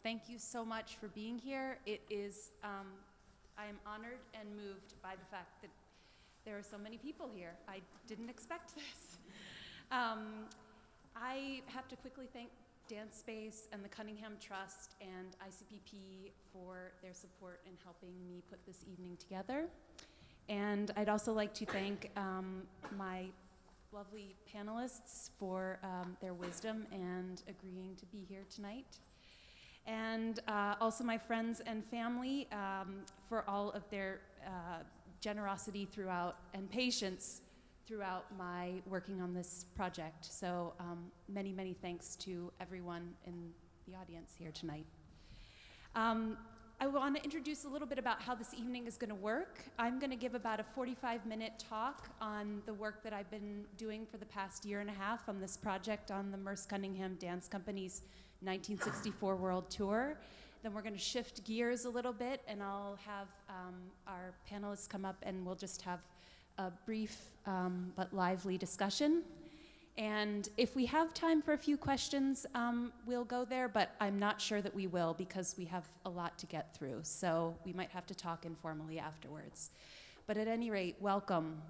Thank you so much for being here. It is, I am honored and moved by the fact that there are so many people here. I didn't expect this. I have to quickly thank Danspace and the Cunningham Trust and ICPP for their support in helping me put this evening together. And I'd also like to thank my lovely panelists for their wisdom and agreeing to be here tonight. And also my friends and family for all of their generosity throughout and patience throughout my working on this project. So many, many thanks to everyone in the audience here tonight. I want to introduce a little bit about how this evening is going to work. I'm going to give about a 45-minute talk on the work that I've been doing for the past year and a half on this project on the Merce Cunningham Dance Company's 1964 World Tour. Then we're going to shift gears a little bit, and I'll have our panelists come up, and we'll just have a brief but lively discussion. And if we have time for a few questions, we'll go there, but I'm not sure that we will because we have a lot to get through. So we might have to talk informally afterwards. But at any rate, welcome.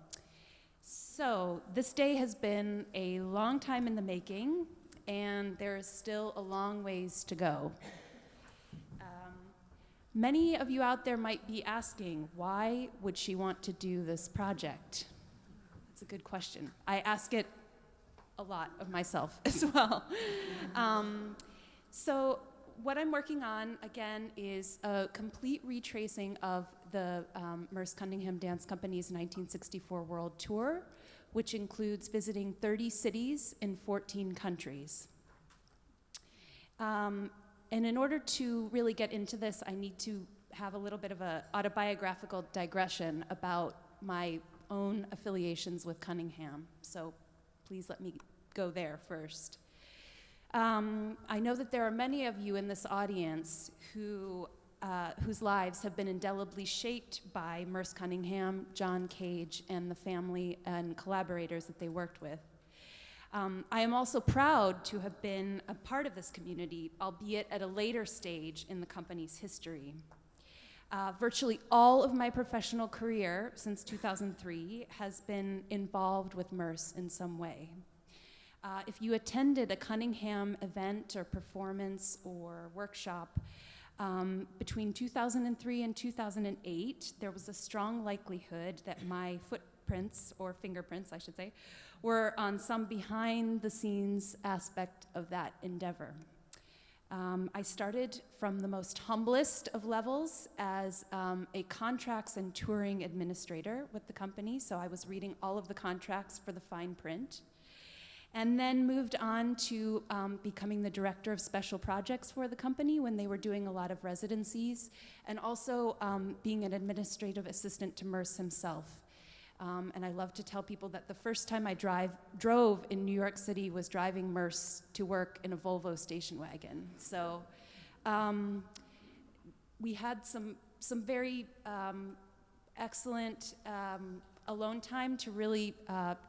So this day has been a long time in the making, and there is still a long ways to go. Many of you out there might be asking, why would she want to do this project? That's a good question. I ask it a lot of myself as well. So what I'm working on, again, is a complete retracing of the Merce Cunningham Dance Company's 1964 World Tour, which includes visiting 30 cities in 14 countries. And in order to really get into this, I need to have a little bit of an autobiographical digression about my own affiliations with Cunningham. So please let me go there first. I know that there are many of you in this audience whose lives have been indelibly shaped by Merce Cunningham, John Cage, and the family and collaborators that they worked with. I am also proud to have been a part of this community, albeit at a later stage in the company's history. Virtually all of my professional career since 2003 has been involved with Merce in some way. If you attended a Cunningham event or performance or workshop between 2003 and 2008, there was a strong likelihood that my footprints, or fingerprints, I should say, were on some behind-the-scenes aspect of that endeavor. I started from the most humblest of levels as a contracts and touring administrator with the company, so I was reading all of the contracts for the fine print, and then moved on to becoming the director of special projects for the company when they were doing a lot of residencies, and also being an administrative assistant to Merce himself. And I love to tell people that the first time I drove in New York City was driving Merce to work in a Volvo station wagon. So we had some very excellent alone time to really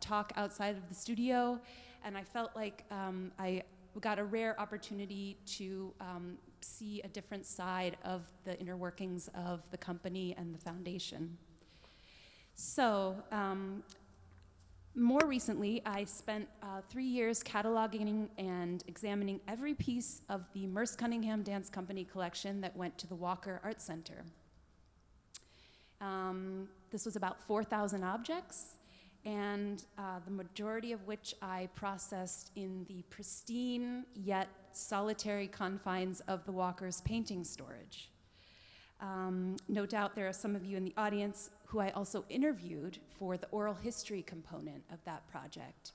talk outside of the studio, and I felt like I got a rare opportunity to see a different side of the inner workings of the company and the foundation. So, more recently, I spent 3 years cataloging and examining every piece of the Merce Cunningham Dance Company collection that went to the Walker Art Center. This was about 4,000 objects, and the majority of which I processed in the pristine yet solitary confines of the Walker's painting storage. No doubt there are some of you in the audience who I also interviewed for the oral history component of that project.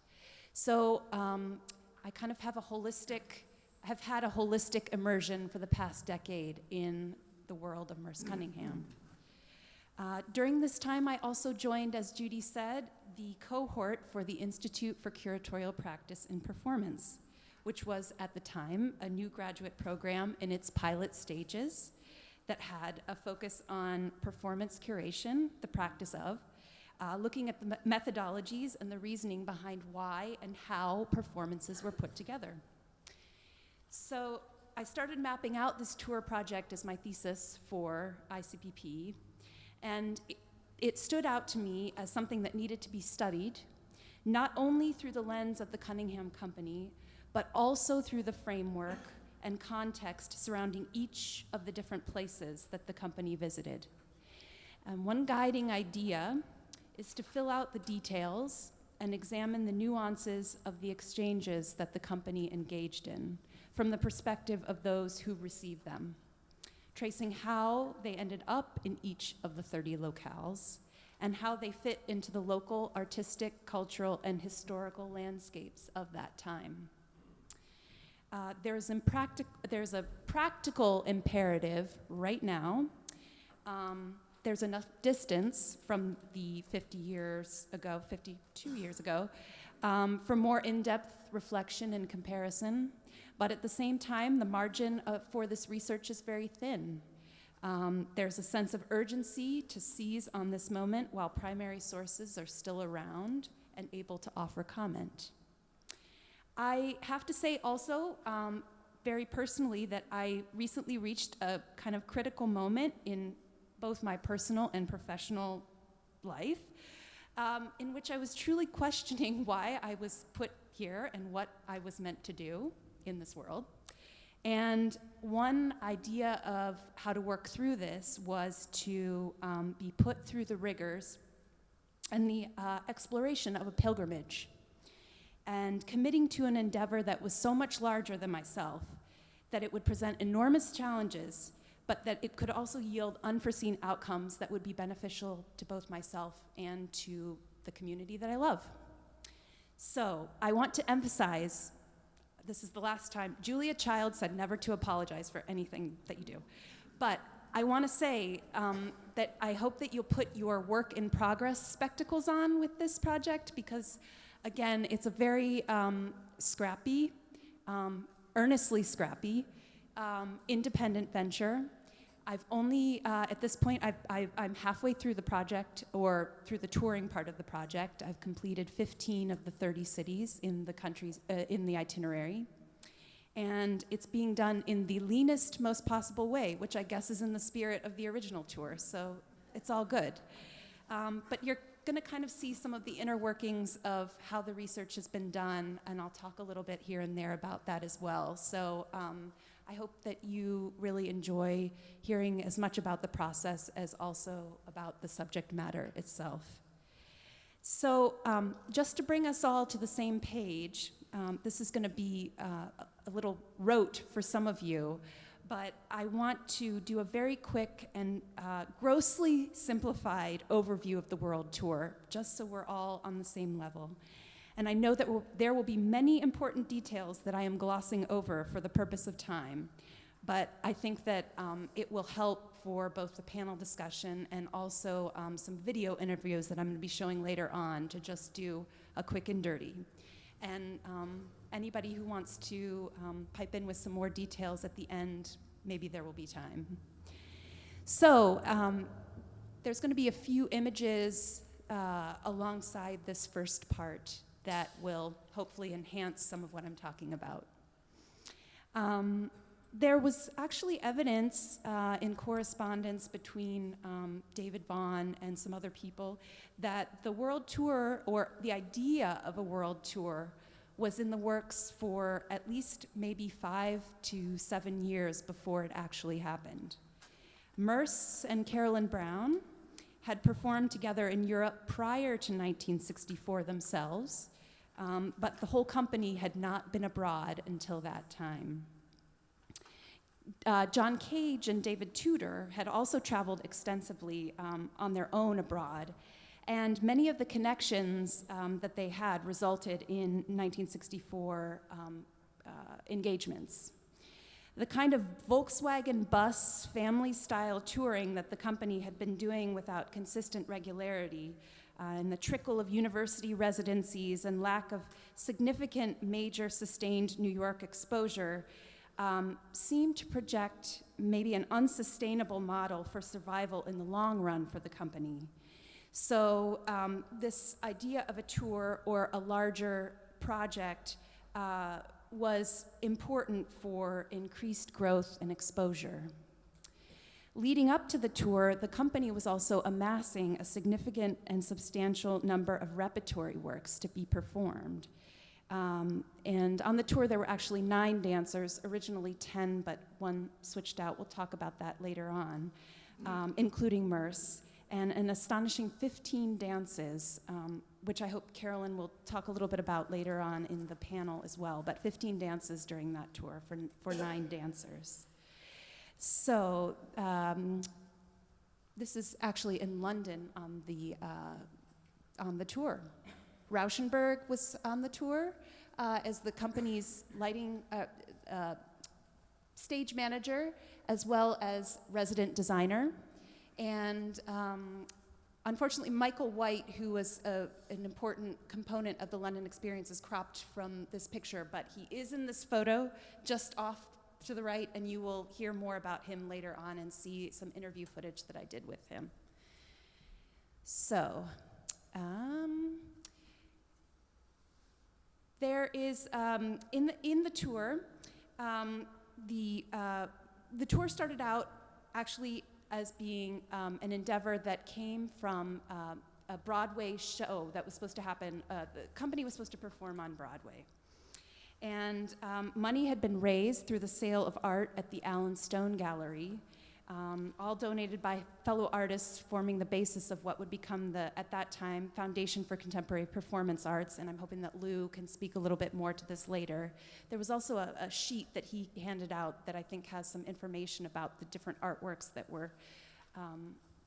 So I kind of have had a holistic immersion for the past decade in the world of Merce Cunningham. During this time, I also joined, as Judy said, the cohort for the Institute for Curatorial Practice and Performance, which was at the time a new graduate program in its pilot stages that had a focus on performance curation, the practice of, looking at the methodologies and the reasoning behind why and how performances were put together. So I started mapping out this tour project as my thesis for ICPP, and it stood out to me as something that needed to be studied, not only through the lens of the Cunningham Company, but also through the framework and context surrounding each of the different places that the company visited. And one guiding idea is to fill out the details and examine the nuances of the exchanges that the company engaged in from the perspective of those who received them, tracing how they ended up in each of the 30 locales and how they fit into the local artistic, cultural, and historical landscapes of that time. There's a practical imperative right now. There's enough distance from the 52 years ago, for more in-depth reflection and comparison. But at the same time, the margin for this research is very thin. There's a sense of urgency to seize on this moment while primary sources are still around and able to offer comment. I have to say also, very personally, that I recently reached a kind of critical moment in both my personal and professional life, in which I was truly questioning why I was put here and what I was meant to do in this world. And one idea of how to work through this was to be put through the rigors and the exploration of a pilgrimage, and committing to an endeavor that was so much larger than myself, that it would present enormous challenges, but that it could also yield unforeseen outcomes that would be beneficial to both myself and to the community that I love. So I want to emphasize, this is the last time, Julia Child said never to apologize for anything that you do. But I want to say that I hope that you'll put your work in progress spectacles on with this project, because again, it's a very scrappy, earnestly scrappy, independent venture. I've only, at this point, I'm halfway through the project, or through the touring part of the project. I've completed 15 of the 30 cities in the countries, in the itinerary. And it's being done in the leanest, most possible way, which I guess is in the spirit of the original tour, so it's all good. But you're going to kind of see some of the inner workings of how the research has been done, and I'll talk a little bit here and there about that as well. So I hope that you really enjoy hearing as much about the process as also about the subject matter itself. So just to bring us all to the same page, this is going to be a little rote for some of you, but I want to do a very quick and grossly simplified overview of the world tour, just so we're all on the same level. And I know that there will be many important details that I am glossing over for the purpose of time, but I think that it will help for both the panel discussion and also some video interviews that I'm going to be showing later on, to just do a quick and dirty. And anybody who wants to pipe in with some more details at the end, maybe there will be time. So there's going to be a few images alongside this first part that will hopefully enhance some of what I'm talking about. There was actually evidence in correspondence between David Vaughan and some other people that the world tour, or the idea of a world tour, was in the works for at least maybe 5 to 7 years before it actually happened. Merce and Carolyn Brown had performed together in Europe prior to 1964 themselves, but the whole company had not been abroad until that time. John Cage and David Tudor had also traveled extensively on their own abroad, and many of the connections that they had resulted in 1964 engagements. The kind of Volkswagen bus family-style touring that the company had been doing without consistent regularity, and the trickle of university residencies and lack of significant major sustained New York exposure seemed to project maybe an unsustainable model for survival in the long run for the company. So this idea of a tour or a larger project was important for increased growth and exposure. Leading up to the tour, the company was also amassing a significant and substantial number of repertory works to be performed. And on the tour, there were actually 9 dancers, originally 10, but one switched out. We'll talk about that later on, including Merce, and an astonishing 15 dances, which I hope Carolyn will talk a little bit about later on in the panel as well, but 15 dances during that tour for 9 dancers. So this is actually in London on the tour. Rauschenberg was on the tour as the company's lighting stage manager, as well as resident designer. And unfortunately, Michael White, who was an important component of the London experience, is cropped from this picture, but he is in this photo just off to the right, and you will hear more about him later on and see some interview footage that I did with him. So, there is, in the tour, the tour started out actually as being an endeavor that came from a Broadway show that was supposed to happen. The company was supposed to perform on Broadway. And money had been raised through the sale of art at the Allen Stone Gallery, all donated by fellow artists forming the basis of what would become the, at that time, Foundation for Contemporary Performance Arts, and I'm hoping that Lou can speak a little bit more to this later. There was also a sheet that he handed out that I think has some information about the different artworks that were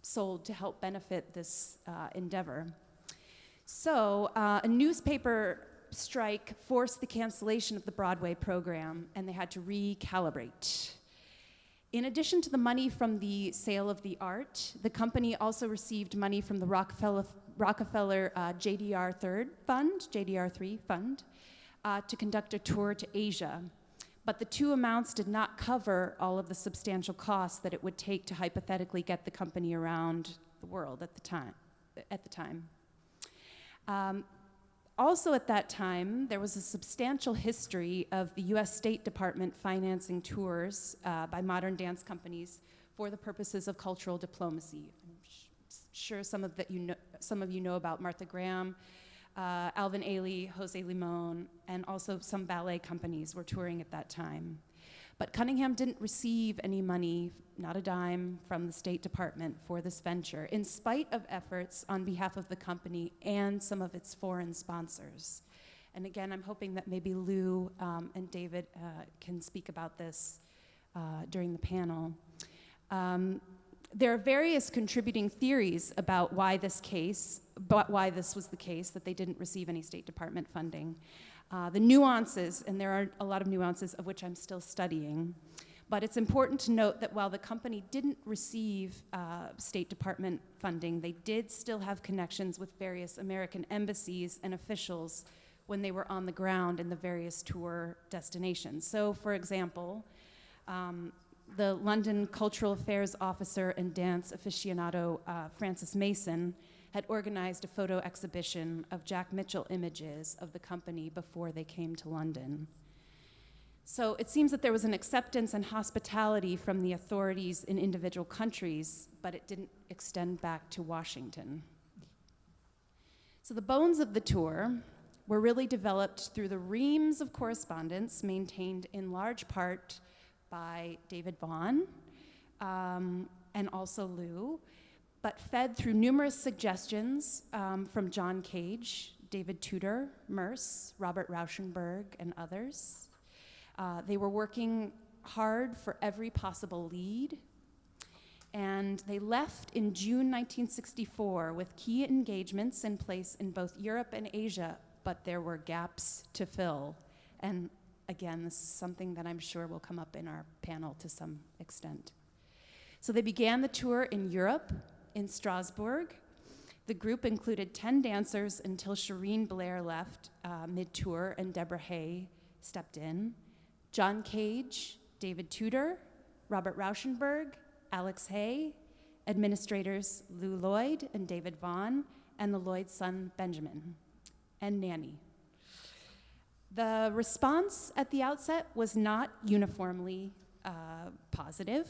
sold to help benefit this endeavor. So a newspaper strike forced the cancellation of the Broadway program, and they had to recalibrate. In addition to the money from the sale of the art, the company also received money from the Rockefeller JDR3 fund, to conduct a tour to Asia. But the two amounts did not cover all of the substantial costs that it would take to hypothetically get the company around the world at the time. Also at that time, there was a substantial history of the US State Department financing tours by modern dance companies for the purposes of cultural diplomacy. I'm sure some of you know about Martha Graham, Alvin Ailey, Jose Limon, and also some ballet companies were touring at that time. But Cunningham didn't receive any money, not a dime, from the State Department for this venture, in spite of efforts on behalf of the company and some of its foreign sponsors. And again, I'm hoping that maybe Lou and David can speak about this during the panel. There are various contributing theories about why this was the case, that they didn't receive any State Department funding. The nuances, and there are a lot of nuances of which I'm still studying, but it's important to note that while the company didn't receive State Department funding, they did still have connections with various American embassies and officials when they were on the ground in the various tour destinations. So, for example, the London Cultural Affairs Officer and dance aficionado Francis Mason had organized a photo exhibition of Jack Mitchell images of the company before they came to London. So it seems that there was an acceptance and hospitality from the authorities in individual countries, but it didn't extend back to Washington. So the bones of the tour were really developed through the reams of correspondence maintained in large part by David Vaughan and also Lou, but fed through numerous suggestions from John Cage, David Tudor, Merce, Robert Rauschenberg, and others. They were working hard for every possible lead, and they left in June 1964 with key engagements in place in both Europe and Asia, but there were gaps to fill. And again, this is something that I'm sure will come up in our panel to some extent. So they began the tour in Europe, in Strasbourg. The group included 10 dancers until Shireen Blair left mid-tour and Deborah Hay stepped in. John Cage, David Tudor, Robert Rauschenberg, Alex Hay, administrators Lou Lloyd and David Vaughan, and the Lloyd son Benjamin, and Nanny. The response at the outset was not uniformly positive.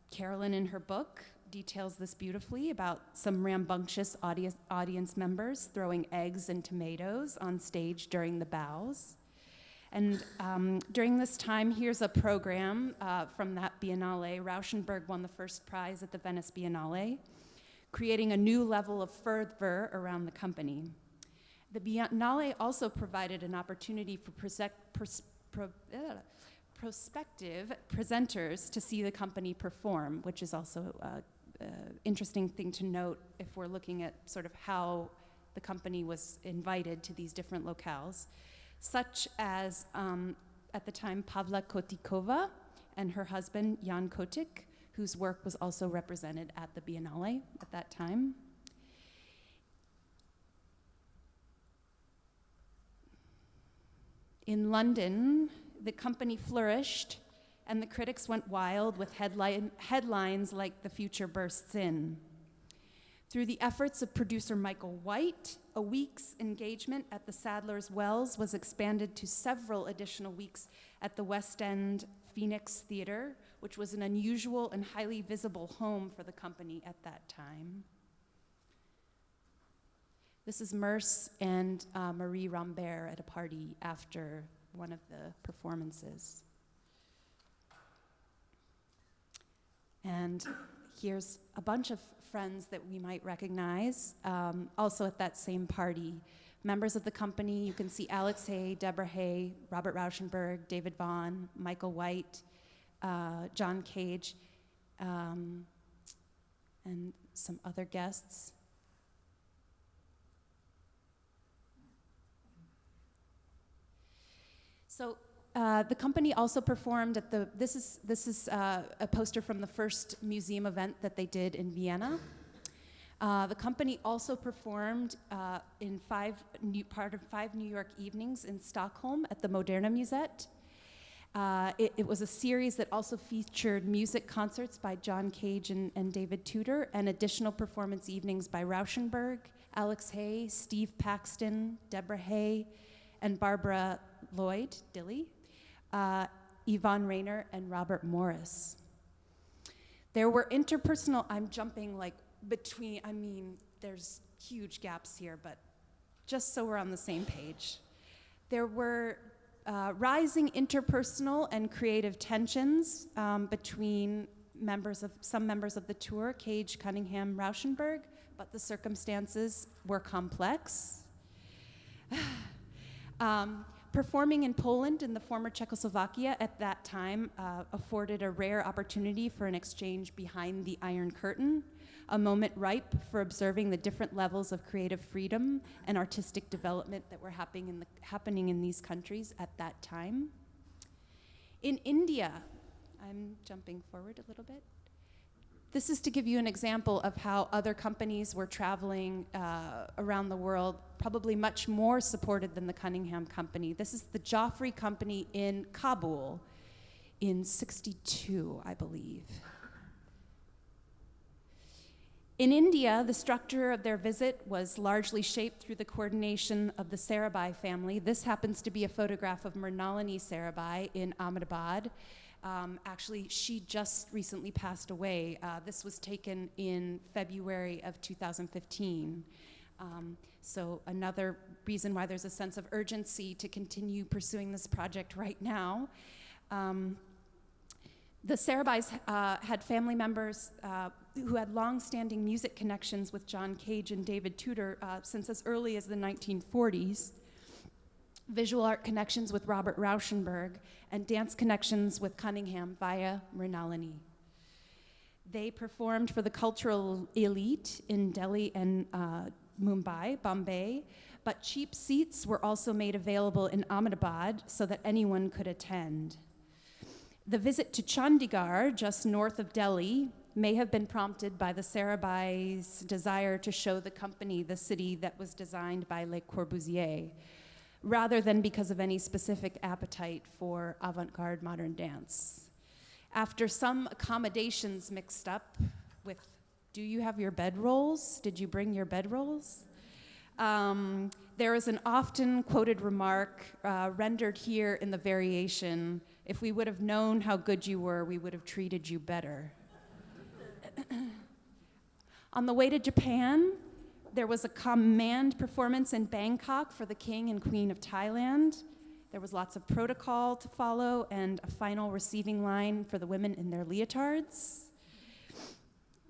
Carolyn, in her book, details this beautifully about some rambunctious audience members throwing eggs and tomatoes on stage during the bows. And during this time, here's a program from that Biennale. Rauschenberg won the first prize at the Venice Biennale, creating a new level of fervor around the company. The Biennale also provided an opportunity for prospective presenters to see the company perform, which is also an interesting thing to note if we're looking at sort of how the company was invited to these different locales, such as, at the time, Pavla Kotikova and her husband, Jan Kotik, whose work was also represented at the Biennale at that time. In London, the company flourished, and the critics went wild with headlines like "The Future Bursts In." Through the efforts of producer Michael White, a week's engagement at the Sadler's Wells was expanded to several additional weeks at the West End Phoenix Theatre, which was an unusual and highly visible home for the company at that time. This is Merce and Marie Rambert at a party after one of the performances. And here's a bunch of friends that we might recognize, also at that same party. Members of the company, you can see Alex Hay, Deborah Hay, Robert Rauschenberg, David Vaughan, Michael White, John Cage, and some other guests. So the company also performed at the, this is a poster from the first museum event that they did in Vienna. The company also performed in part of 5 New York evenings in Stockholm at the Moderna Museet. It was a series that also featured music concerts by John Cage and David Tudor, and additional performance evenings by Rauschenberg, Alex Hay, Steve Paxton, Deborah Hay, and Barbara Lloyd, Dilly, Yvonne Rayner, and Robert Morris. There were interpersonal, I'm jumping like between, I mean, there's huge gaps here, but just so we're on the same page. There were rising interpersonal and creative tensions between some members of the tour, Cage, Cunningham, Rauschenberg, but the circumstances were complex. Performing in Poland in the former Czechoslovakia at that time afforded a rare opportunity for an exchange behind the Iron Curtain, a moment ripe for observing the different levels of creative freedom and artistic development that were happening in these countries at that time. In India, I'm jumping forward a little bit. This is to give you an example of how other companies were traveling around the world, probably much more supported than the Cunningham Company. This is the Joffrey Company in Kabul in '62, I believe. In India, the structure of their visit was largely shaped through the coordination of the Sarabhai family. This happens to be a photograph of Mrinalini Sarabhai in Ahmedabad. Actually, she just recently passed away. This was taken in February of 2015. So another reason why there's a sense of urgency to continue pursuing this project right now. The Sarabhais had family members who had long-standing music connections with John Cage and David Tudor since as early as the 1940s. Visual art connections with Robert Rauschenberg, and dance connections with Cunningham via Mrinalini. They performed for the cultural elite in Delhi and Mumbai, Bombay, but cheap seats were also made available in Ahmedabad so that anyone could attend. The visit to Chandigarh, just north of Delhi, may have been prompted by the Sarabhai's desire to show the company the city that was designed by Le Corbusier, rather than because of any specific appetite for avant-garde modern dance. After some accommodations mixed up with, do you have your bedrolls? Did you bring your bedrolls? There is an often quoted remark rendered here in the variation: if we would have known how good you were, we would have treated you better. On the way to Japan, there was a command performance in Bangkok for the King and Queen of Thailand. There was lots of protocol to follow and a final receiving line for the women in their leotards.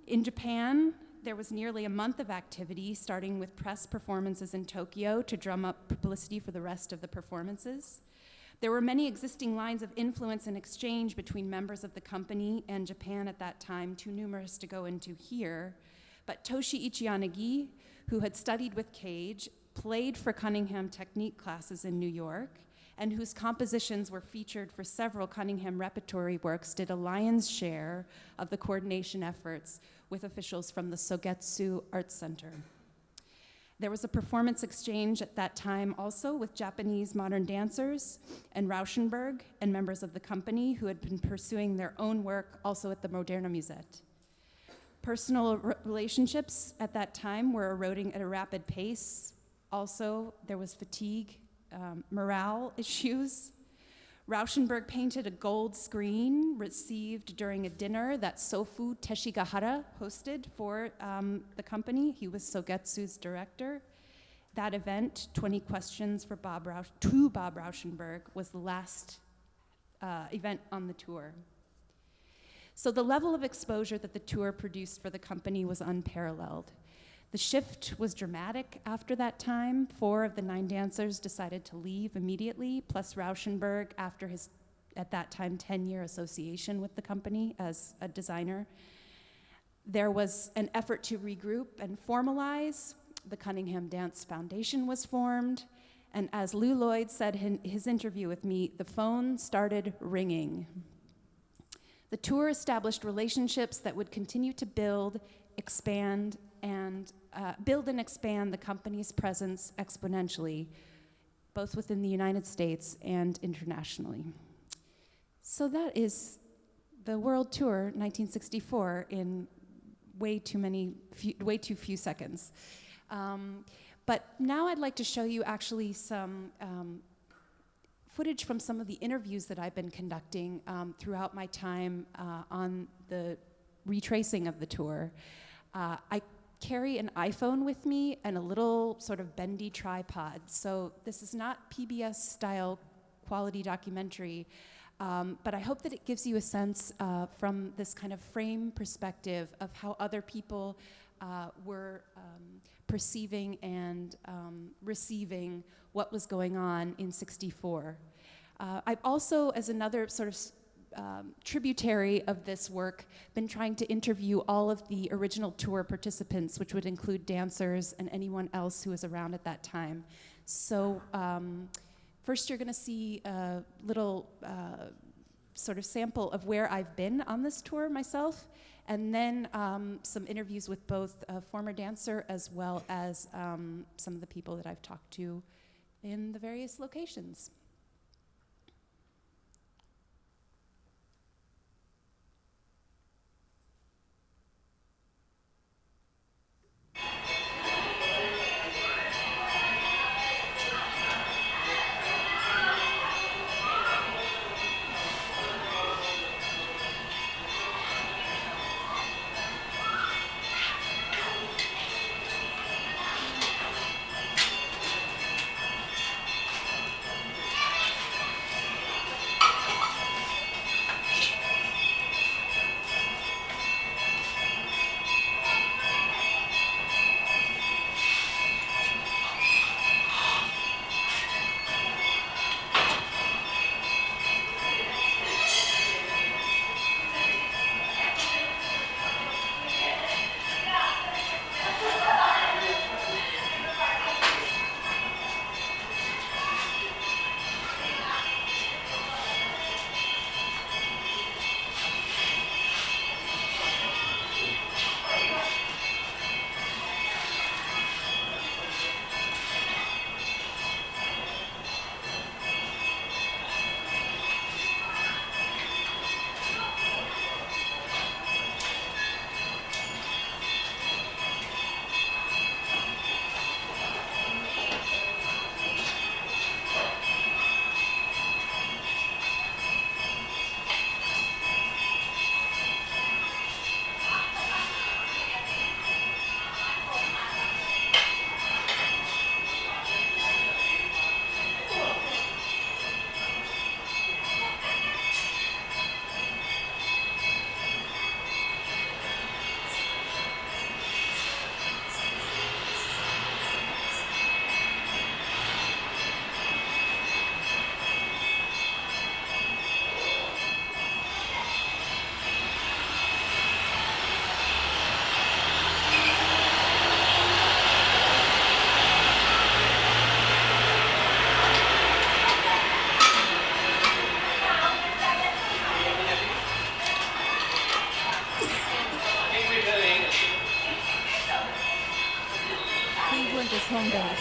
In Japan, there was nearly a month of activity, starting with press performances in Tokyo to drum up publicity for the rest of the performances. There were many existing lines of influence and exchange between members of the company and Japan at that time, too numerous to go into here. But Toshi Ichiyanagi, who had studied with Cage, played for Cunningham technique classes in New York, and whose compositions were featured for several Cunningham repertory works, did a lion's share of the coordination efforts with officials from the Sogetsu Arts Center. There was a performance exchange at that time also with Japanese modern dancers and Rauschenberg and members of the company who had been pursuing their own work also at the Moderna Musette. Personal relationships at that time were eroding at a rapid pace. Also, there was fatigue, morale issues. Rauschenberg painted a gold screen received during a dinner that Sofu Teshigahara hosted for the company. He was Sogetsu's director. That event, 20 Questions for Bob Rauschenberg, was the last event on the tour. So the level of exposure that the tour produced for the company was unparalleled. The shift was dramatic after that time. 4 of the 9 dancers decided to leave immediately, plus Rauschenberg after his, at that time, 10-year association with the company as a designer. There was an effort to regroup and formalize. The Cunningham Dance Foundation was formed. And as Lloyd said in his interview with me, the phone started ringing. The tour established relationships that would continue to build, expand the company's presence exponentially, both within the United States and internationally. So that is the World Tour 1964 in way too few seconds. But now I'd like to show you actually some footage from some of the interviews that I've been conducting throughout my time on the retracing of the tour. I carry an iPhone with me and a little sort of bendy tripod. So this is not PBS style quality documentary, but I hope that it gives you a sense from this kind of frame perspective of how other people were perceiving and receiving what was going on in '64. I've also, as another sort of tributary of this work, been trying to interview all of the original tour participants, which would include dancers and anyone else who was around at that time. So first you're gonna see a little sort of sample of where I've been on this tour myself, and then some interviews with both a former dancer as well as some of the people that I've talked to in the various locations. this home base.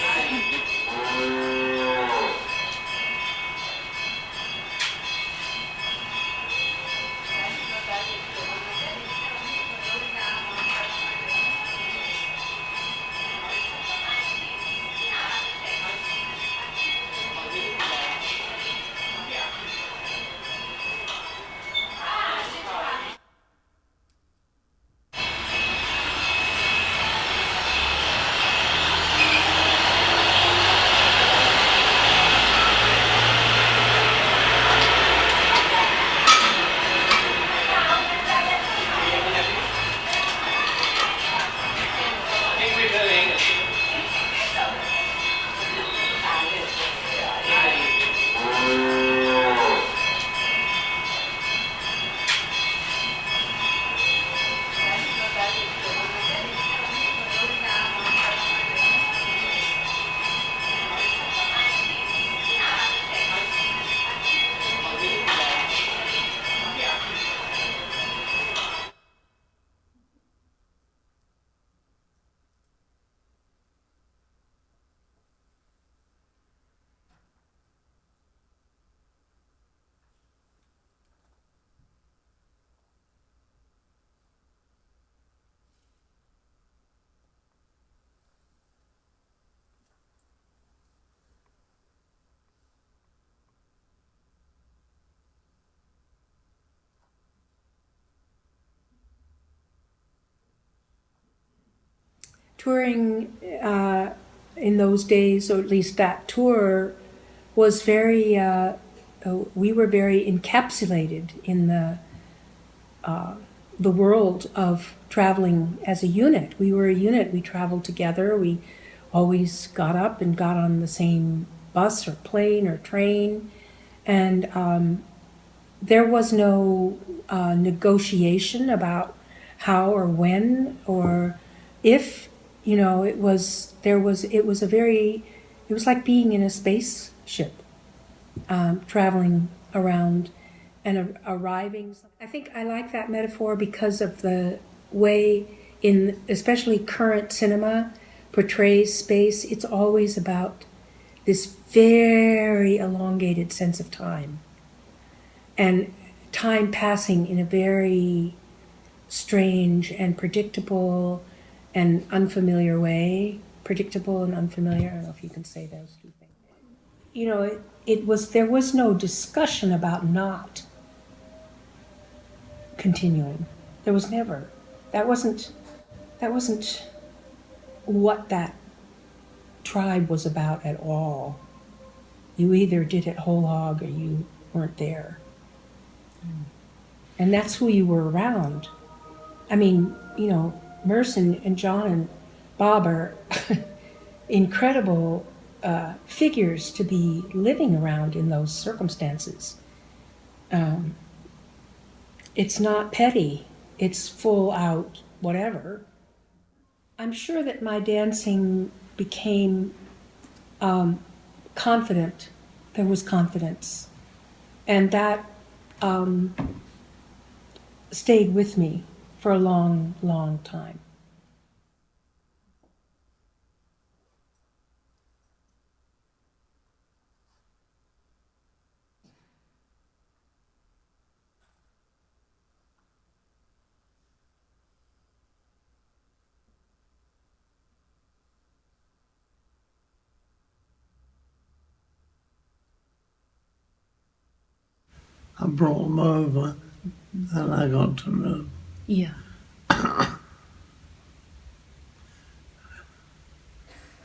Touring in those days, or at least that tour, was very, we were very encapsulated in the world of traveling as a unit. We were a unit, we traveled together, we always got up and got on the same bus or plane or train, and there was no negotiation about how or when or if. You know, it was like being in a spaceship, traveling around and arriving. I think I like that metaphor because of the way, in especially current cinema, portrays space. It's always about this very elongated sense of time, and time passing in a very strange and predictable and unfamiliar way. Predictable and unfamiliar, I don't know if you can say those two things. You know, there was no discussion about not continuing. There was never. That wasn't what that tribe was about at all. You either did it whole hog or you weren't there. And that's who you were around. I mean, you know, Merce and John and Bob are incredible figures to be living around in those circumstances. It's not petty, it's full out whatever. I'm sure that my dancing became confident. There was confidence. And that stayed with me for a long, long time. I brought them over and I got to know. Yeah.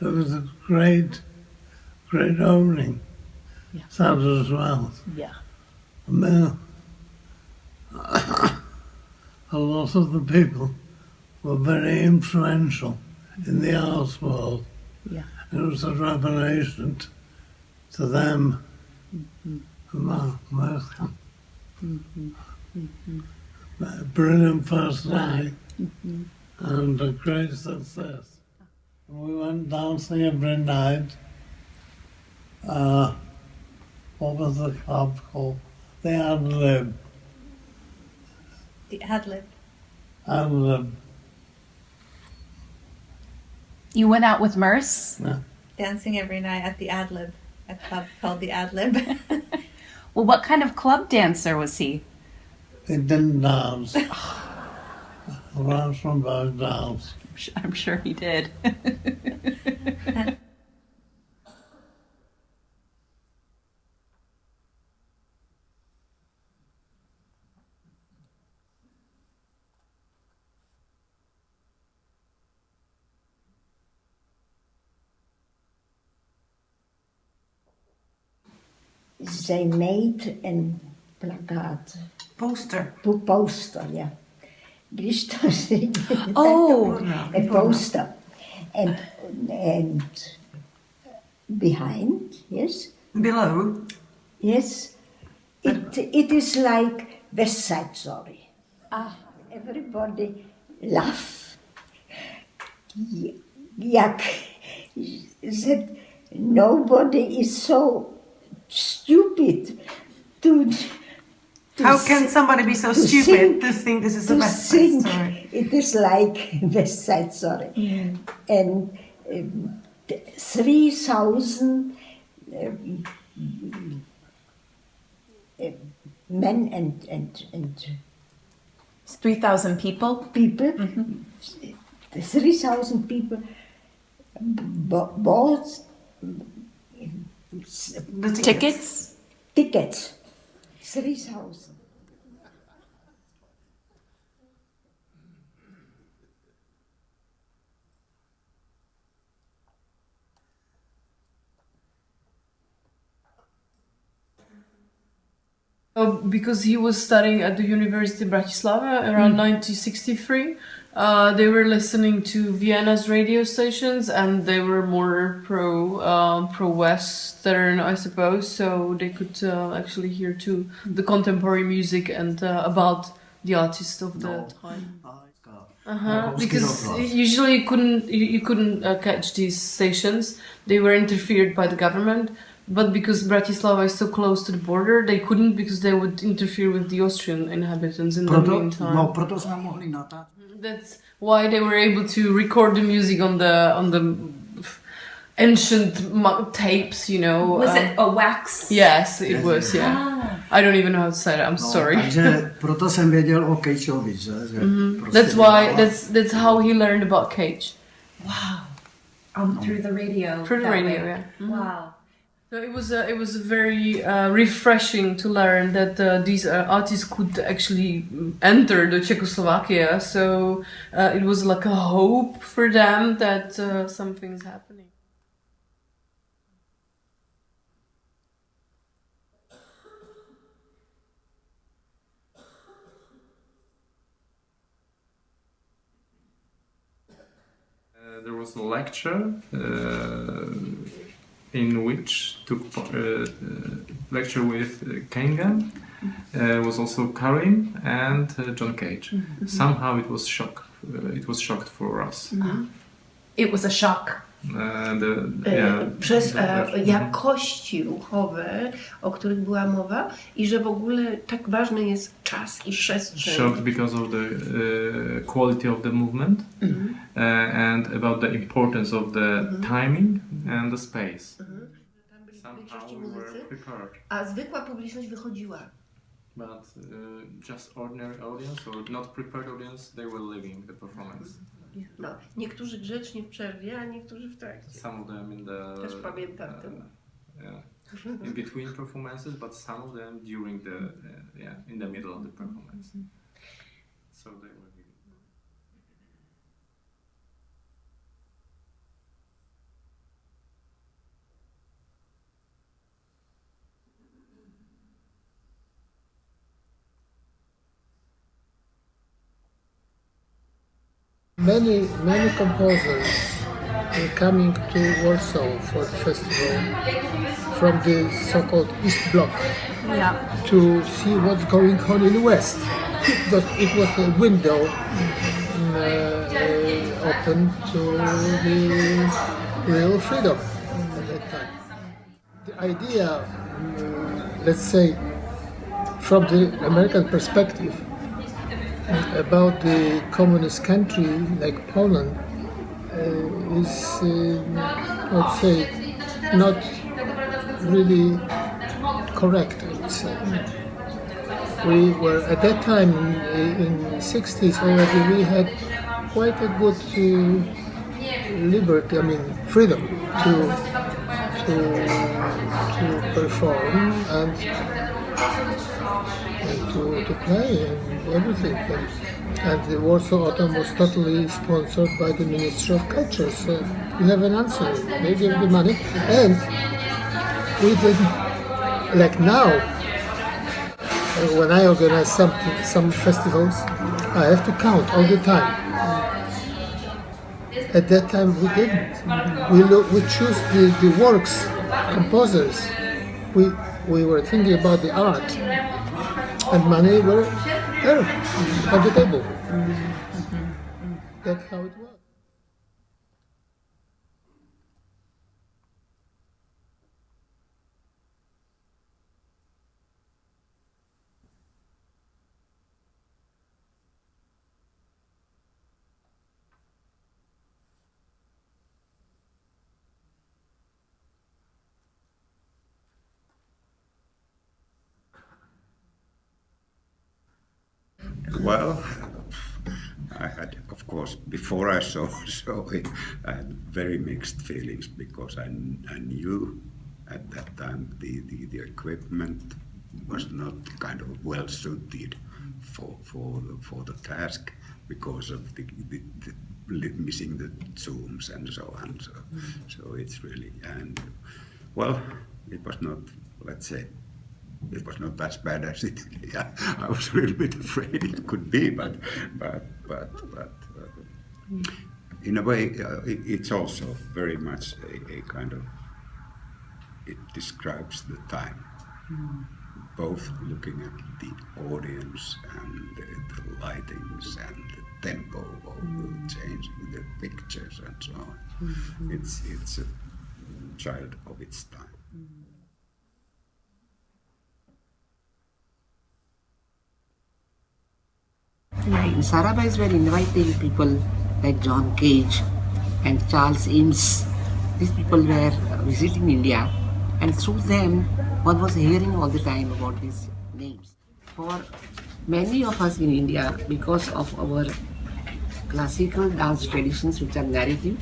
It was a great opening. Yeah. That as well. Yeah. I mean, a lot of the people were very influential in the arts world. Yeah. It was a revelation to them. A brilliant personality and a great success. We went dancing every night. What was the club called? The Ad-Lib. The Ad-Lib. Ad-Lib. You went out with Merce? Yeah. Dancing every night at the Ad Lib, a club called the Ad Lib. Well, what kind of club dancer was he? He didn't dance. Ran from those dance. I'm sure he did. They made a plakat. Poster, yeah. Oh, a poster. And behind, yes? Below? Yes. It is like West Side Story. Everybody laugh. Jak that nobody is so stupid to How can somebody be so stupid to think this is a West Side Story? It is like West Side Story. And 3,000 men and 3,000 people? 3,000 people bought The Tickets? 3,000. Because he was studying at the University of Bratislava around 1963. They were listening to Vienna's radio stations, and they were more pro-Western, I suppose. So they could actually hear too the contemporary music and about the artist of the time. Because usually you couldn't catch these stations. They were interfered by the government. But because Bratislava is so close to the border, they couldn't, because they would interfere with the Austrian inhabitants in the meantime. Proto jsme mohli natáčet. That's why they were able to record the music on the ancient tapes, you know. Was it a wax? Yes, it was, yeah. I don't even know how to say that, I'm sorry. Takže proto jsem věděl o Cageovi, že? That's how he learned about Cage. Wow. Through the radio. Through the radio, yeah. Wow. So it was very refreshing to learn that these artists could actually enter the Czechoslovakia. So it was like a hope for them that something's happening. There was a lecture in which took lecture with Cunningham, was also Carolyn and John Cage. Somehow it was shocked for us. It was a shock. Przez jakości ruchowe, o których była mowa, i że w ogóle tak ważny jest czas i przestrzeń. Shocked because of the quality of the movement and about the importance of the timing and the space. Somehow we were prepared. A zwykła publiczność wychodziła. But just ordinary audience or not prepared audience, they were leaving the performance. No, niektórzy grzecznie w przerwie, a niektórzy w trakcie. Some of them in the Też pamiętam to. In between performances, but some of them during the in the middle of the performance. So they were. Many composers were coming to Warsaw for the festival from the so-called East Bloc to see what's going on in the West. It was a window open to the real freedom at that time. The idea, let's say, from the American perspective, about the communist country like Poland is, I would say, not really correct, I would say. We were, at that time, in the 60s already, we had quite a good liberty, freedom to perform and to play and everything. And the Warsaw Autumn was totally sponsored by the Ministry of Culture. So you have an answer. They give the money. And we did, like now, when I organize some festivals, I have to count all the time. At that time we didn't. We choose the works, composers. We were thinking about the art, and money were there on the table. That's how it was. Well, I had, of course, before I saw it, I had very mixed feelings because I knew at that time the equipment was not kind of well suited for the task because of the missing the zooms and so on. So it's really, and well, it was not, let's say, it was not as bad as it. Yeah, I was a little bit afraid it could be, but in a way, it's also very much a kind of. It describes the time, both looking at the audience and the lightings and the tempo of the change with the pictures and so on. It's a child of its time. In Sarabais were inviting people like John Cage and Charles Eames. These people were visiting India, and through them one was hearing all the time about these names. For many of us in India, because of our classical dance traditions which are narrative,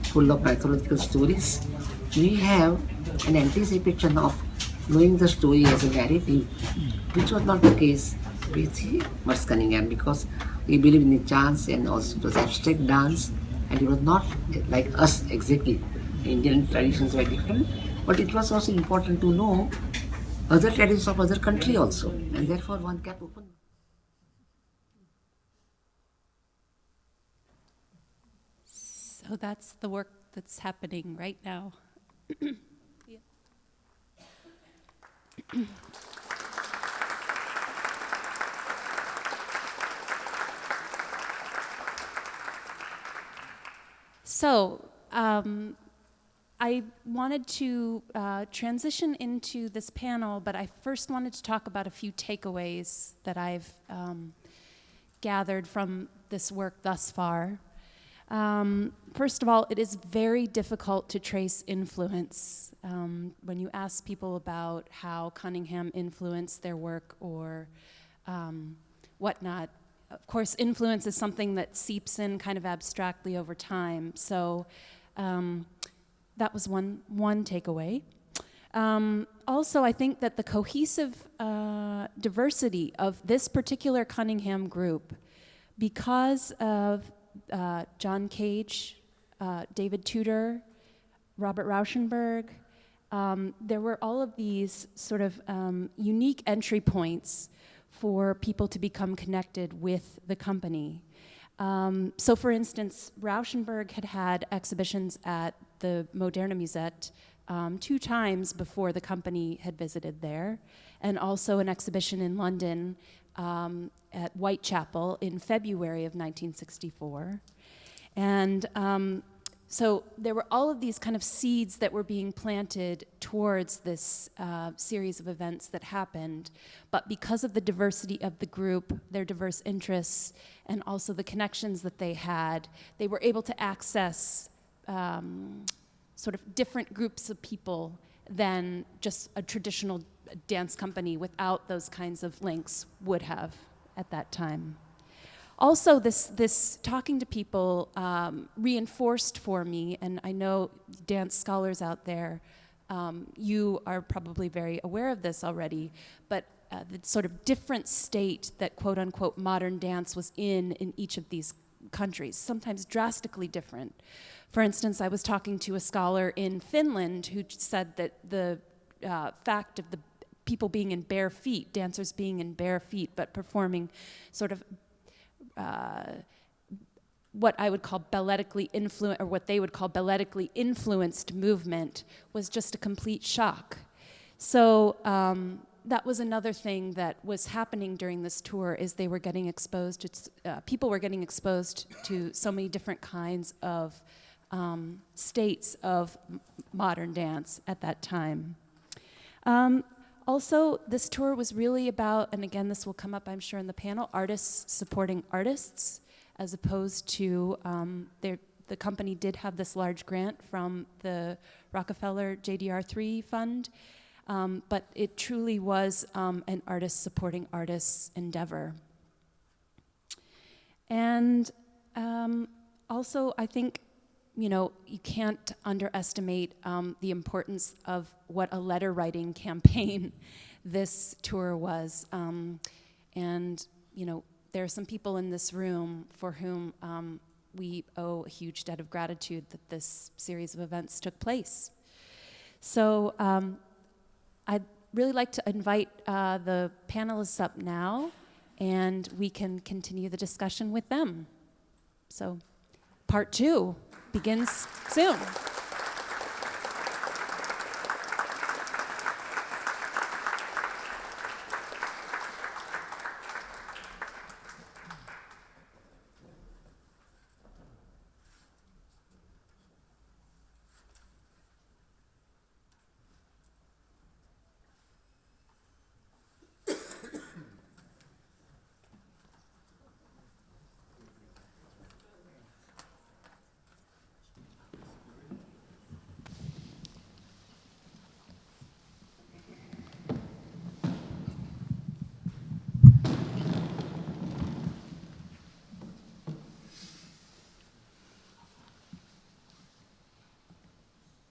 full of mythological stories, we have an anticipation of knowing the story as a narrative, which was not the case with Merce Cunningham, because we believe in the chance and also it was abstract dance, and it was not like us exactly. Indian traditions were different, but it was also important to know other traditions of other country also, and therefore one kept open. So that's the work that's happening right now. So, I wanted to transition into this panel, but I first wanted to talk about a few takeaways that I've gathered from this work thus far. First of all, it is very difficult to trace influence. When you ask people about how Cunningham influenced their work or whatnot, of course, influence is something that seeps in kind of abstractly over time. So that was one takeaway. Also, I think that the cohesive diversity of this particular Cunningham group, because of John Cage, David Tudor, Robert Rauschenberg, there were all of these sort of unique entry points for people to become connected with the company. So for instance, Rauschenberg had exhibitions at the Moderne Musette 2 times before the company had visited there, and also an exhibition in London at Whitechapel in February of 1964. And So there were all of these kind of seeds that were being planted towards this series of events that happened. But because of the diversity of the group, their diverse interests, and also the connections that they had, they were able to access sort of different groups of people than just a traditional dance company without those kinds of links would have at that time. Also, this talking to people reinforced for me, and I know dance scholars out there, you are probably very aware of this already, but the sort of different state that quote unquote modern dance was in each of these countries, sometimes drastically different. For instance, I was talking to a scholar in Finland who said that the fact of the people being in bare feet, dancers being in bare feet, but performing sort of what I would call balletically influenced, or what they would call balletically influenced movement, was just a complete shock. So that was another thing that was happening during this tour, is they were getting exposed to, people were getting exposed to so many different kinds of states of modern dance at that time. Also, this tour was really about, and again, this will come up, I'm sure, in the panel, artists supporting artists, as opposed to, the company did have this large grant from the Rockefeller JDR3 fund, but it truly was an artist supporting artists endeavor. And also, I think, you know, you can't underestimate the importance of what a letter writing campaign this tour was. And, you know, there are some people in this room for whom we owe a huge debt of gratitude that this series of events took place. So I'd really like to invite the panelists up now, and we can continue the discussion with them. So part 2 begins soon.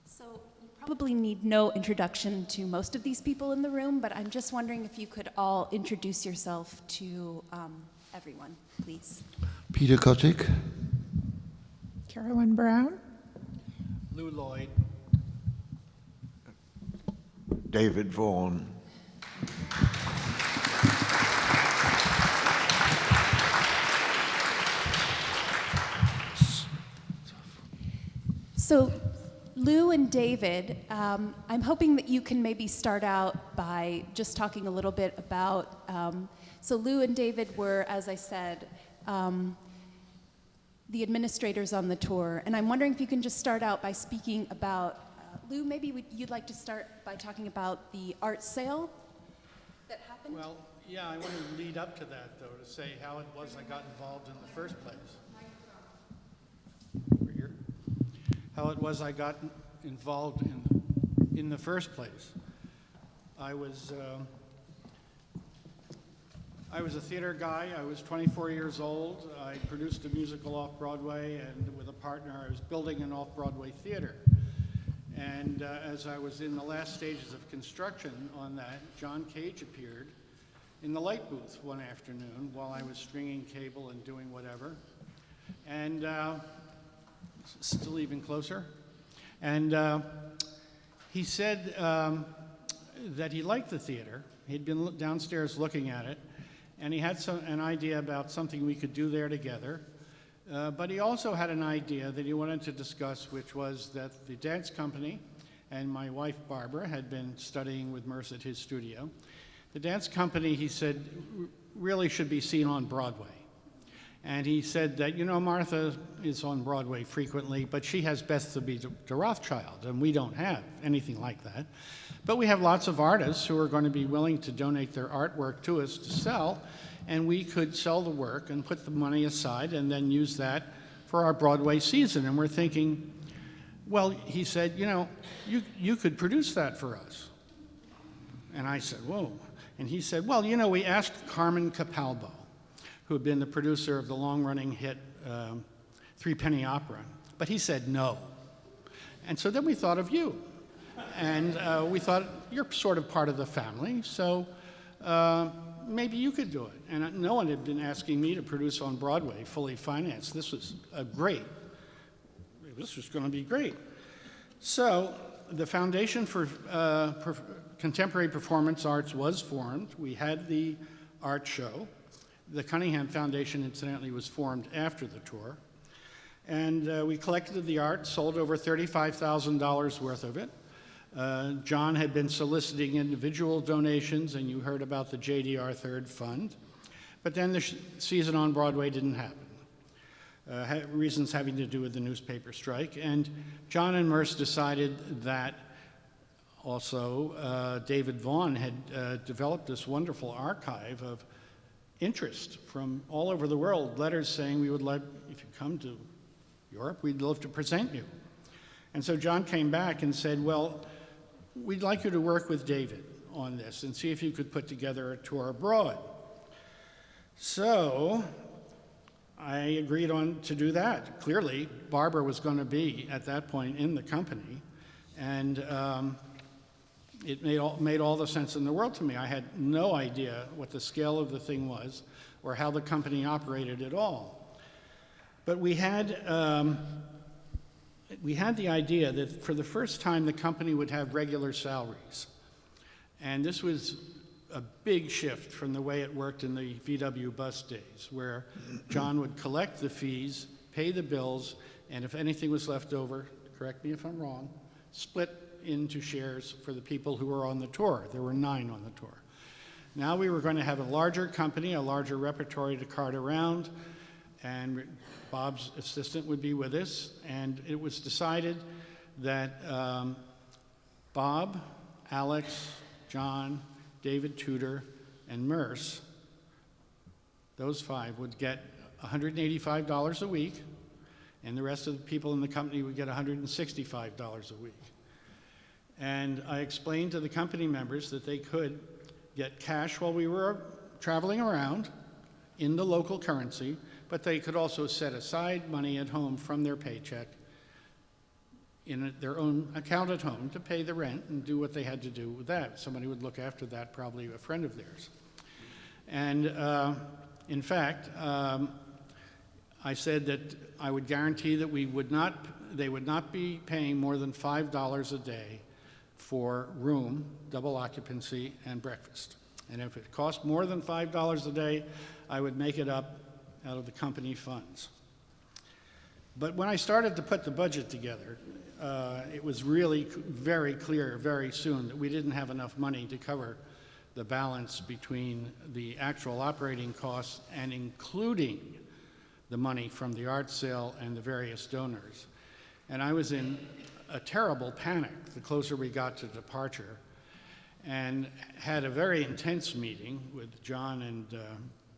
So you probably need no introduction to most of these people in the room, but I'm just wondering if you could all introduce yourself to everyone, please. Petr Kotik. Carolyn Brown. Lloyd. David Vaughan. So Lou and David, I'm hoping that you can maybe start out by just talking a little bit about, so Lou and David were, as I said, the administrators on the tour, and I'm wondering if you can just start out by speaking about, Lou, maybe you'd like to start by talking about the art sale that happened? Well, yeah, I want to lead up to that, though, to say how it was I got involved in the first place. Over here. How it was I got involved in the first place. I was a theater guy. I was 24 years old. I produced a musical off-Broadway, and with a partner, I was building an off-Broadway theater. And as I was in the last stages of construction on that, John Cage appeared in the light booth one afternoon while I was stringing cable and doing whatever. And still even closer. And he said that he liked the theater. He'd been downstairs looking at it, and he had an idea about something we could do there together. But he also had an idea that he wanted to discuss, which was that the dance company and my wife Barbara had been studying with Merce at his studio. The dance company, he said, really should be seen on Broadway. And he said that, Martha is on Broadway frequently, but she has Beth to Rothschild, and we don't have anything like that. But we have lots of artists who are going to be willing to donate their artwork to us to sell, and we could sell the work and put the money aside and then use that for our Broadway season. And we're thinking, well, he said, you could produce that for us. And I said, whoa. And he said, well, we asked Carmen Capalbo, who had been the producer of the long-running hit Threepenny Opera, but he said no. And so then we thought of you. And we thought, you're sort of part of the family, so maybe you could do it. And no one had been asking me to produce on Broadway, fully financed. This was this was going to be great. So the Foundation for Contemporary Performance Arts was formed. We had the art show. The Cunningham Foundation, incidentally, was formed after the tour. And we collected the art, sold over $35,000 worth of it. John had been soliciting individual donations, and you heard about the JDR Third Fund. But then the season on Broadway didn't happen. Reasons having to do with the newspaper strike. And John and Merce decided that also David Vaughan had developed this wonderful archive of interest from all over the world, letters saying we would like, if you come to Europe, we'd love to present you. And so John came back and said, well, we'd like you to work with David on this and see if you could put together a tour abroad. So I agreed to do that. Clearly, Barbara was going to be, at that point, in the company, and it made all the sense in the world to me. I had no idea what the scale of the thing was or how the company operated at all. But we had the idea that for the first time the company would have regular salaries. And this was a big shift from the way it worked in the VW bus days, where John would collect the fees, pay the bills, and if anything was left over, correct me if I'm wrong, split into shares for the people who were on the tour. There were 9 on the tour. Now we were going to have a larger company, a larger repertory to cart around, and Bob's assistant would be with us, and it was decided that Bob, Alex, John, David Tudor, and Merce, those 5 would get $185 a week, and the rest of the people in the company would get $165 a week. And I explained to the company members that they could get cash while we were traveling around in the local currency, but they could also set aside money at home from their paycheck in their own account at home to pay the rent and do what they had to do with that. Somebody would look after that, probably a friend of theirs. And in fact, I said that I would guarantee that they would not be paying more than $5 a day for room, double occupancy, and breakfast. And if it cost more than $5 a day, I would make it up out of the company funds. But when I started to put the budget together, it was really very clear very soon that we didn't have enough money to cover the balance between the actual operating costs and including the money from the art sale and the various donors. And I was in a terrible panic the closer we got to departure, and had a very intense meeting with John and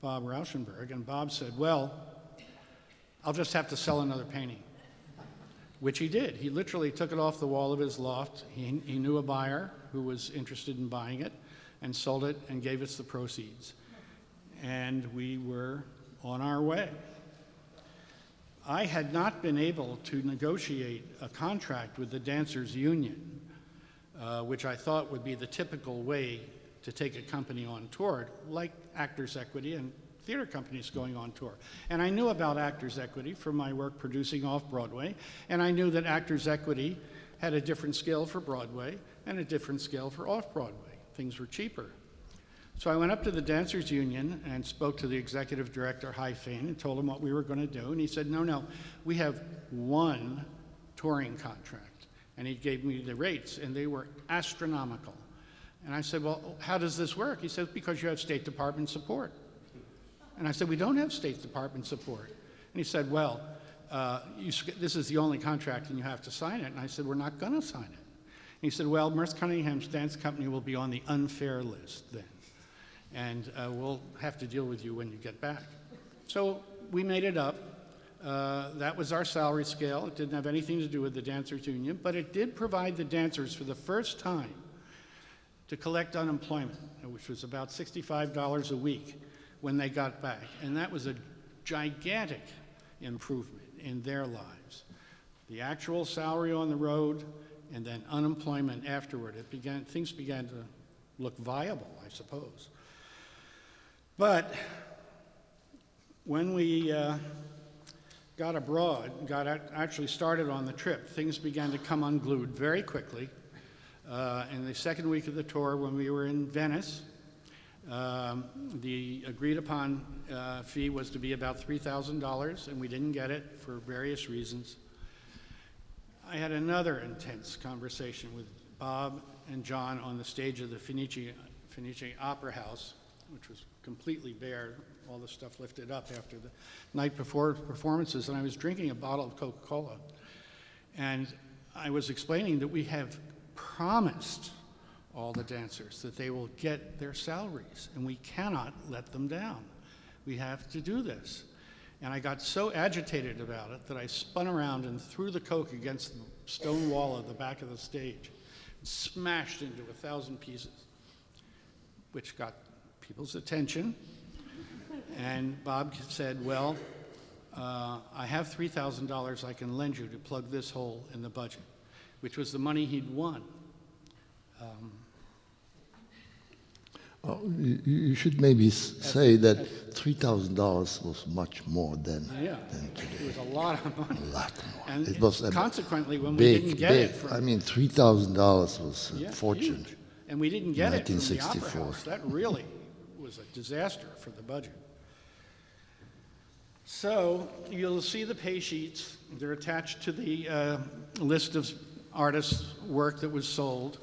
Bob Rauschenberg, and Bob said, well, I'll just have to sell another painting, which he did. He literally took it off the wall of his loft. He knew a buyer who was interested in buying it and sold it and gave us the proceeds. And we were on our way. I had not been able to negotiate a contract with the Dancers Union, which I thought would be the typical way to take a company on tour, like Actors Equity and theater companies going on tour. And I knew about Actors Equity from my work producing off-Broadway, and I knew that Actors Equity had a different scale for Broadway and a different scale for off-Broadway. Things were cheaper. So I went up to the Dancers Union and spoke to the executive director, Hai Fain, and told him what we were going to do. And he said, no, we have one touring contract. And he gave me the rates, and they were astronomical. And I said, well, how does this work? He said, because you have State Department support. And I said, we don't have State Department support. And he said, well, this is the only contract and you have to sign it. And I said, we're not going to sign it. And he said, well, Merce Cunningham's dance company will be on the unfair list then. And we'll have to deal with you when you get back. So we made it up. That was our salary scale. It didn't have anything to do with the dancers union, but it did provide the dancers for the first time to collect unemployment, which was about $65 a week when they got back. And that was a gigantic improvement in their lives. The actual salary on the road and then unemployment afterward, things began to look viable, I suppose. But when we got abroad, actually started on the trip, things began to come unglued very quickly. In the second week of the tour, when we were in Venice, the agreed upon fee was to be about $3,000, and we didn't get it for various reasons. I had another intense conversation with Bob and John on the stage of the Fenice Opera House, which was completely bare, all the stuff lifted up after the night before performances, and I was drinking a bottle of Coca-Cola. And I was explaining that we have promised all the dancers that they will get their salaries, and we cannot let them down. We have to do this. And I got so agitated about it that I spun around and threw the Coke against the stone wall at the back of the stage, and smashed into 1,000 pieces, which got people's attention. And Bob said, well, I have $3,000 I can lend you to plug this hole in the budget, which was the money he'd won. You should maybe say that $3,000 was much more than today. It was a lot of money. A lot more. And it was consequently, when big, we didn't get it from... I mean, $3,000 was a fortune. Huge. And we didn't get it from the 1964. Opera House. That really was a disaster for the budget. So you'll see the pay sheets. They're attached to the list of artists' work that was sold.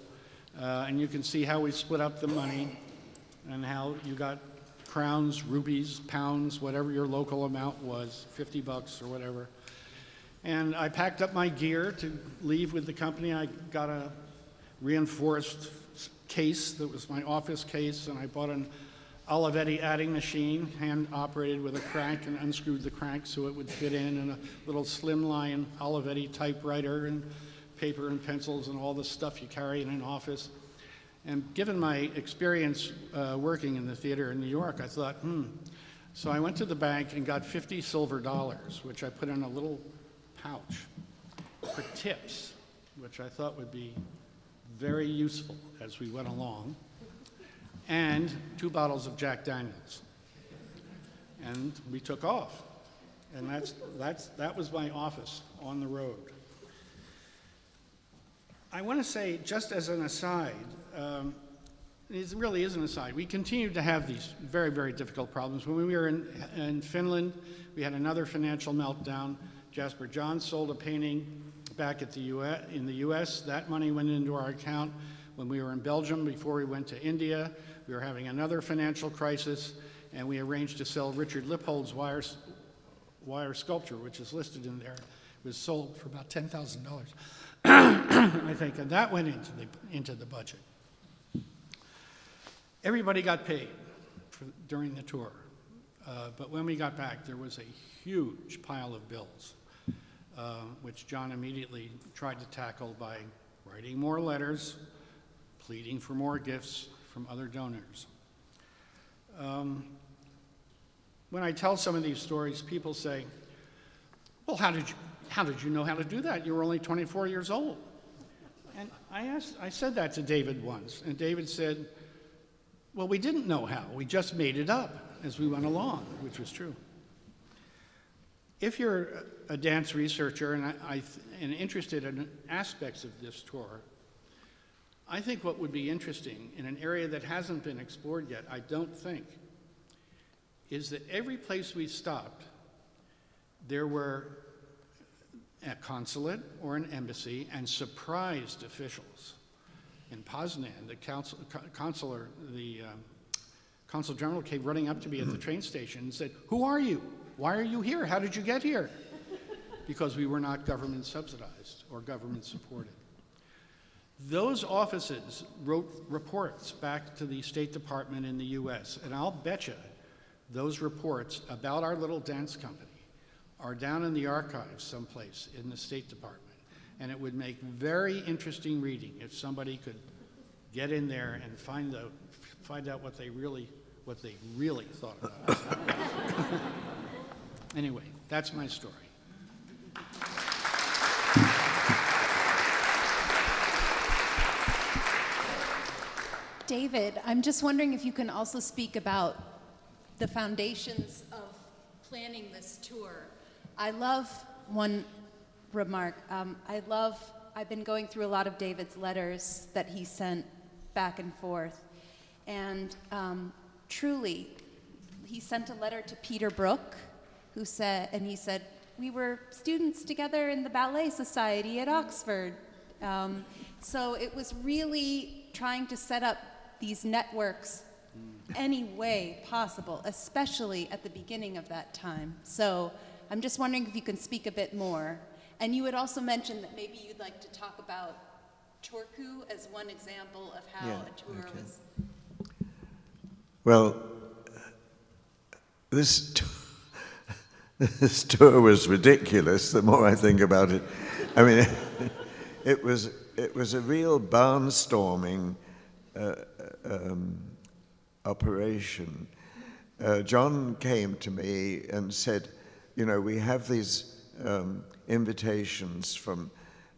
And you can see how we split up the money and how you got crowns, rupees, pounds, whatever your local amount was, $50 or whatever. And I packed up my gear to leave with the company. I got a reinforced case that was my office case, and I bought an Olivetti adding machine, hand-operated with a crank, and unscrewed the crank so it would fit in, and a little slimline Olivetti typewriter, and paper and pencils, and all the stuff you carry in an office. And given my experience working in the theater in New York, I thought, So I went to the bank and got 50 silver dollars, which I put in a little pouch for tips, which I thought would be very useful as we went along, and 2 bottles of Jack Daniels. And we took off. And that was my office on the road. I want to say, just as an aside, it really is an aside, we continued to have these very, very difficult problems. When we were in Finland, we had another financial meltdown. Jasper John sold a painting back at in the US. That money went into our account. When we were in Belgium, before we went to India, we were having another financial crisis, and we arranged to sell Richard Lippold's wire sculpture, which is listed in there. It was sold for about $10,000. I think, and that went into the budget. Everybody got paid during the tour, but when we got back, there was a huge pile of bills, which John immediately tried to tackle by writing more letters, pleading for more gifts from other donors. When I tell some of these stories, people say, well, how did you know how to do that? You were only 24 years old. And I said that to David once, and David said, well, we didn't know how. We just made it up as we went along, which was true. If you're a dance researcher and interested in aspects of this tour, I think what would be interesting in an area that hasn't been explored yet, I don't think, is that every place we stopped, there were a consulate or an embassy and surprised officials. In Poznan, the Consul General came running up to me at the train station and said, "Who are you? Why are you here? How did you get here?" Because we were not government subsidized or government supported. Those offices wrote reports back to the State Department in the US, and I'll bet you those reports about our little dance company are down in the archives someplace in the State Department. And it would make very interesting reading if somebody could get in there and find out what they really thought about us. Anyway, that's my story. David, I'm just wondering if you can also speak about the foundations of planning this tour. I love one remark. I've been going through a lot of David's letters that he sent back and forth. And truly, he sent a letter to Peter Brook, he said, we were students together in the Ballet Society at Oxford. So it was really trying to set up these networks any way possible, especially at the beginning of that time. So I'm just wondering if you can speak a bit more. And you had also mentioned that maybe you'd like to talk about Turku as one example of how a tour was. Well, this tour was ridiculous. The more I think about it, I mean, it was a real barnstorming operation. John came to me and said, you know, we have these invitations from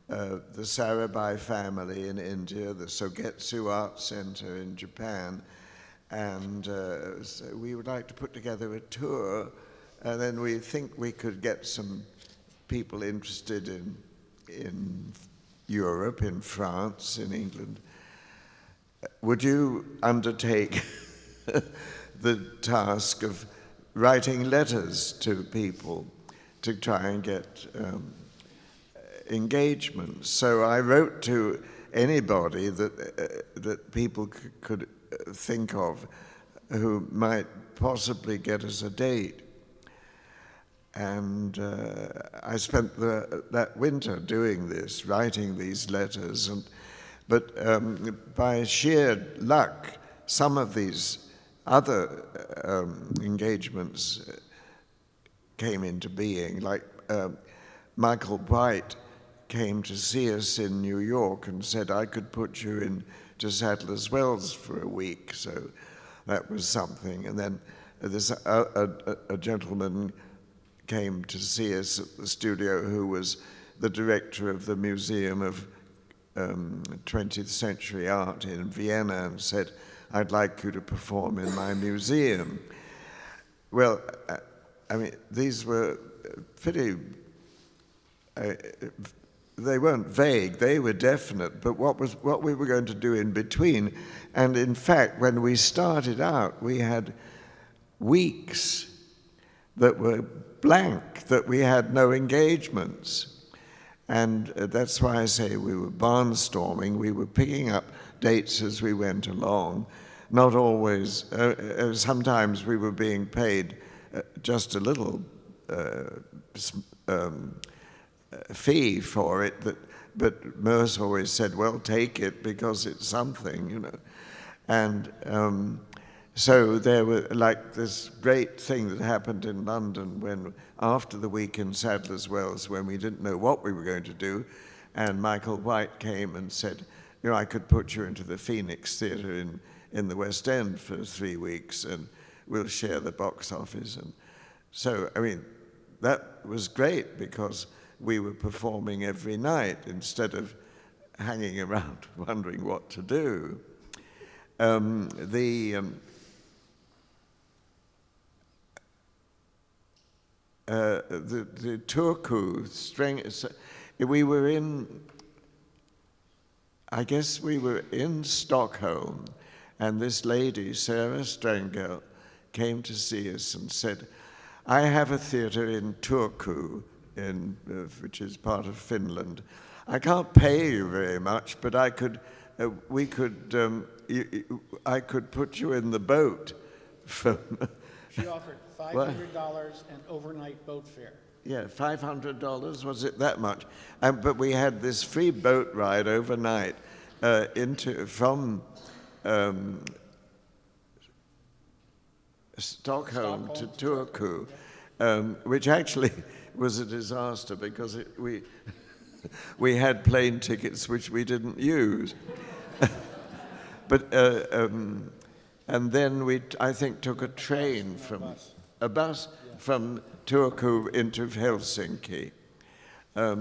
the Sarabhai family in India, the Sogetsu Art Center in Japan, and so we would like to put together a tour, and then we think we could get some people interested in Europe, in France, in England. Would you undertake the task of writing letters to people to try and get engagement? So I wrote to anybody that people could think of who might possibly get us a date. And I spent that winter doing this, writing these letters. But by sheer luck, some of these other engagements came into being, like Michael White came to see us in New York and said, I could put you into Sadler's Wells for a week. So that was something. And then there's a gentleman came to see us at the studio who was the director of the Museum of 20th Century Art in Vienna and said, I'd like you to perform in my museum. Well, I mean, these were pretty, they weren't vague, they were definite, but what we were going to do in between, and in fact, when we started out, we had weeks that were blank, that we had no engagements. And that's why I say we were barnstorming. We were picking up dates as we went along. Not always, sometimes we were being paid just a little fee for it, but Merce always said, well, take it because it's something, you know. And so there were like this great thing that happened in London when, after the week in Sadler's Wells, when we didn't know what we were going to do, and Michael White came and said, you know, I could put you into the Phoenix Theatre in the West End for 3 weeks, and we'll share the box office. And so, I mean, that was great because we were performing every night instead of hanging around wondering what to do. The Turku string, we were I guess we were in Stockholm, and this lady, Sarah Strengel, came to see us and said, I have a theatre in Turku, which is part of Finland. I can't pay you very much, but I could put you in the boat from... She offered $500 and overnight boat fare. Yeah, $500, was it that much? But we had this free boat ride overnight from Stockholm to Turku, which actually was a disaster because we had plane tickets which we didn't use. But and then we, I think, took a train a bus from Turku into Helsinki. At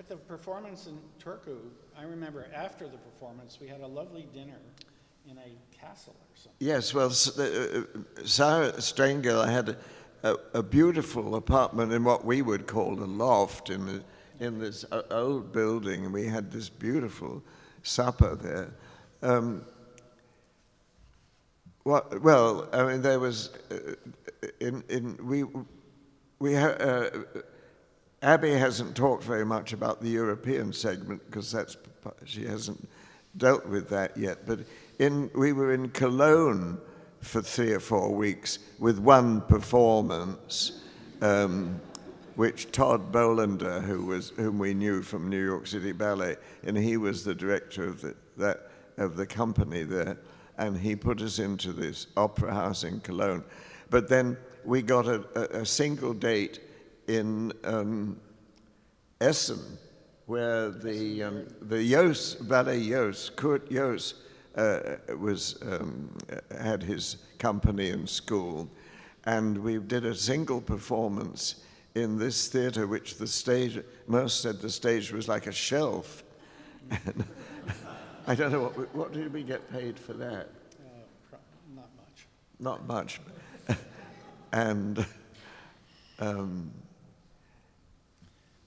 the performance in Turku, I remember after the performance, we had a lovely dinner in a castle or something. Yes, well, Sarah Strangel had a beautiful apartment in what we would call a loft in this old building, and we had this beautiful supper there. Well, I mean, there was Abby hasn't talked very much about the European segment because she hasn't dealt with that yet. But we were in Cologne for 3 or 4 weeks with one performance, which Todd Bolander, whom we knew from New York City Ballet, and he was the director of the company there, and he put us into this opera house in Cologne. But then we got a single date in Essen, where the Jos, Ballet Jos, Kurt Jos, had his company and school, and we did a single performance in this theatre, which Merce said the stage was like a shelf. And I don't know, what did we get paid for that? Not much. Not much. And...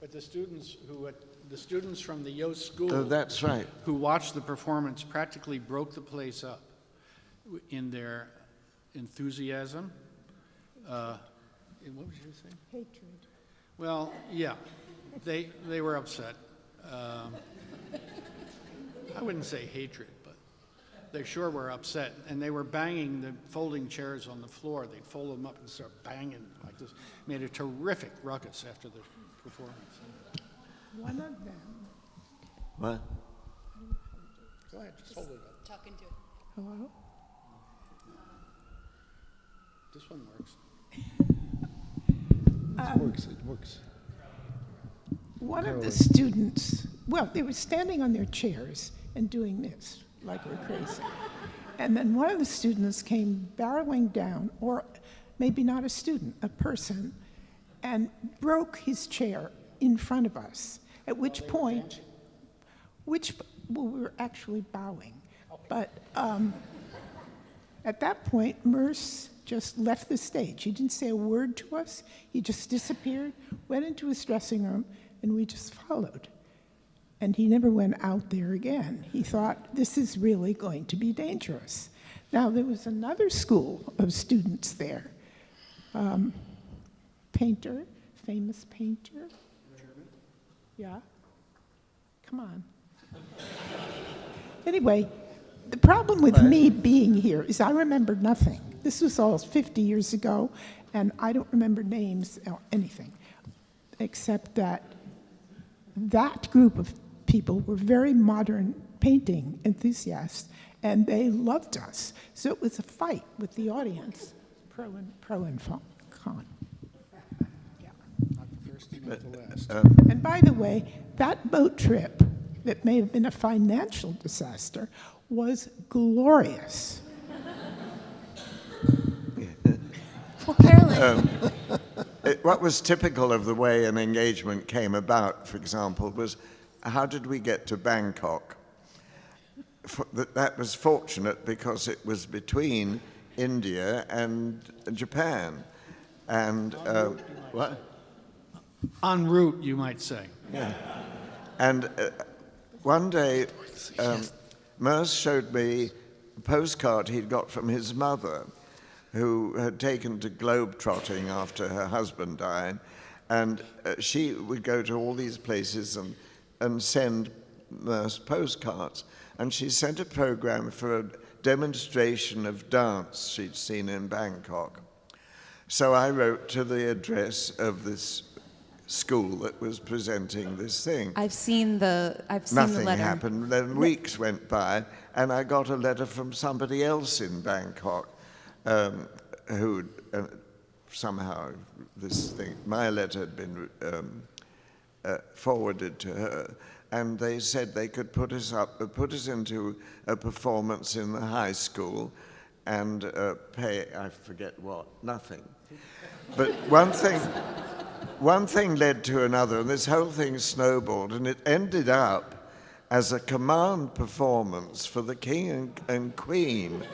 but the students from the Jos school, oh, that's right, who watched the performance practically broke the place up in their enthusiasm. What would you say? Hatred. Well, yeah, they were upset. I wouldn't say hatred, but they sure were upset, and they were banging the folding chairs on the floor. They'd fold them up and start banging like this. Made a terrific ruckus after the performance. One of them. What? Go ahead, just hold it up. Talk into it. Hello? This one works. It works. One of the students, well, they were standing on their chairs and doing this, like we're crazy. And then one of the students came barreling down, or maybe not a student, a person, and broke his chair in front of us, at which point, we were actually bowing. But at that point, Merce just left the stage. He didn't say a word to us. He just disappeared, went into his dressing room, and we just followed. And he never went out there again. He thought, this is really going to be dangerous. Now, there was another school of students there. Painter, famous painter. Yeah? Come on. Anyway, the problem with me being here is I remember nothing. This was all 50 years ago, and I don't remember names or anything, except that group of people were very modern painting enthusiasts, and they loved us. So it was a fight with the audience, pro and con. Yeah. Not the first, not the last. And by the way, that boat trip that may have been a financial disaster was glorious. Well, Carolyn. What was typical of the way an engagement came about, for example, was how did we get to Bangkok? That was fortunate because it was between India and Japan. And what? En route, you might say. Yeah. And one day, Merce showed me a postcard he'd got from his mother, who had taken to globe-trotting after her husband died. And she would go to all these places and send Merce postcards, and she sent a program for a demonstration of dance she'd seen in Bangkok. So I wrote to the address of this school that was presenting this thing. I've seen the Nothing letter. happened. Then weeks went by, and I got a letter from somebody else in Bangkok, who somehow my letter had been forwarded to her, and they said they could put us into a performance in the high school, and pay, I forget what, nothing. But one thing led to another, and this whole thing snowballed, and it ended up as a command performance for the King and Queen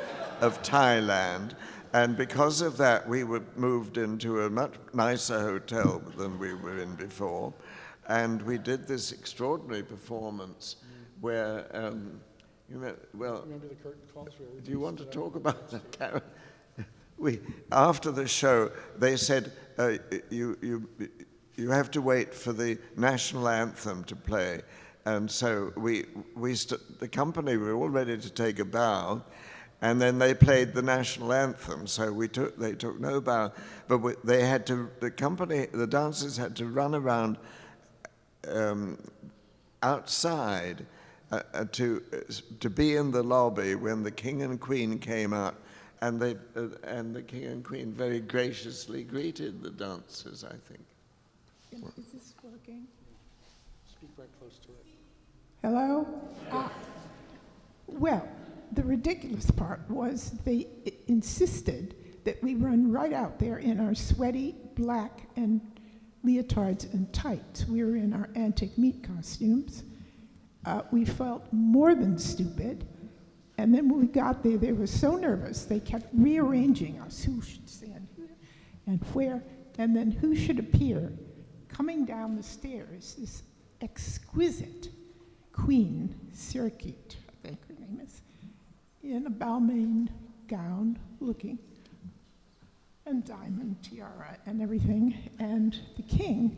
of Thailand. And because of that, we were moved into a much nicer hotel than we were in before. And we did this extraordinary performance where, Remember the curtain calls? Do you want to talk about that, Karen? After the show, they said, you have to wait for the national anthem to play. And so the company were all ready to take a bow, and then they played the national anthem. So they took no bow, but the dancers had to run around outside to be in the lobby when the King and Queen came out. And the King and Queen very graciously greeted the dancers, I think. Is this working? Speak right close to it. Hello? Well, the ridiculous part was they insisted that we run right out there in our sweaty black and leotards and tights. We were in our antique meat costumes. We felt more than stupid. And then when we got there, they were so nervous, they kept rearranging us, who should stand here and where, and then who should appear. Coming down the stairs, this exquisite Queen Sirikit, I think her name is, in a Balmain gown, looking, and diamond tiara and everything, and the king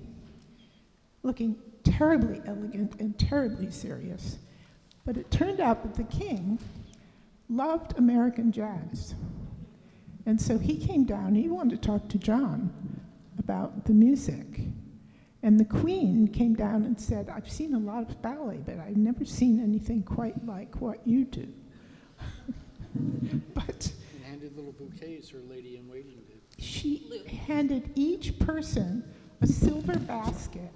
looking terribly elegant and terribly serious. But it turned out that the king loved American jazz. And so he came down, he wanted to talk to John about the music. And the Queen came down and said, I've seen a lot of ballet, but I've never seen anything quite like what you do. But and handed little bouquets, her lady-in-waiting did. She handed each person a silver basket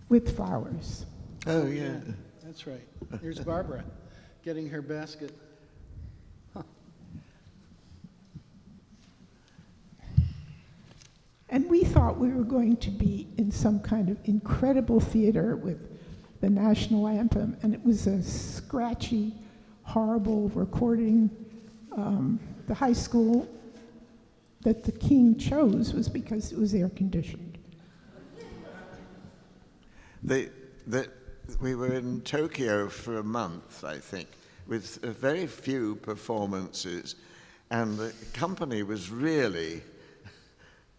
with flowers. Oh, yeah. That's right. Here's Barbara getting her basket. And we thought we were going to be in some kind of incredible theater with the national anthem, and it was a scratchy, horrible recording. The high school that the king chose was because it was air-conditioned. We were in Tokyo for a month, I think, with very few performances, and the company was really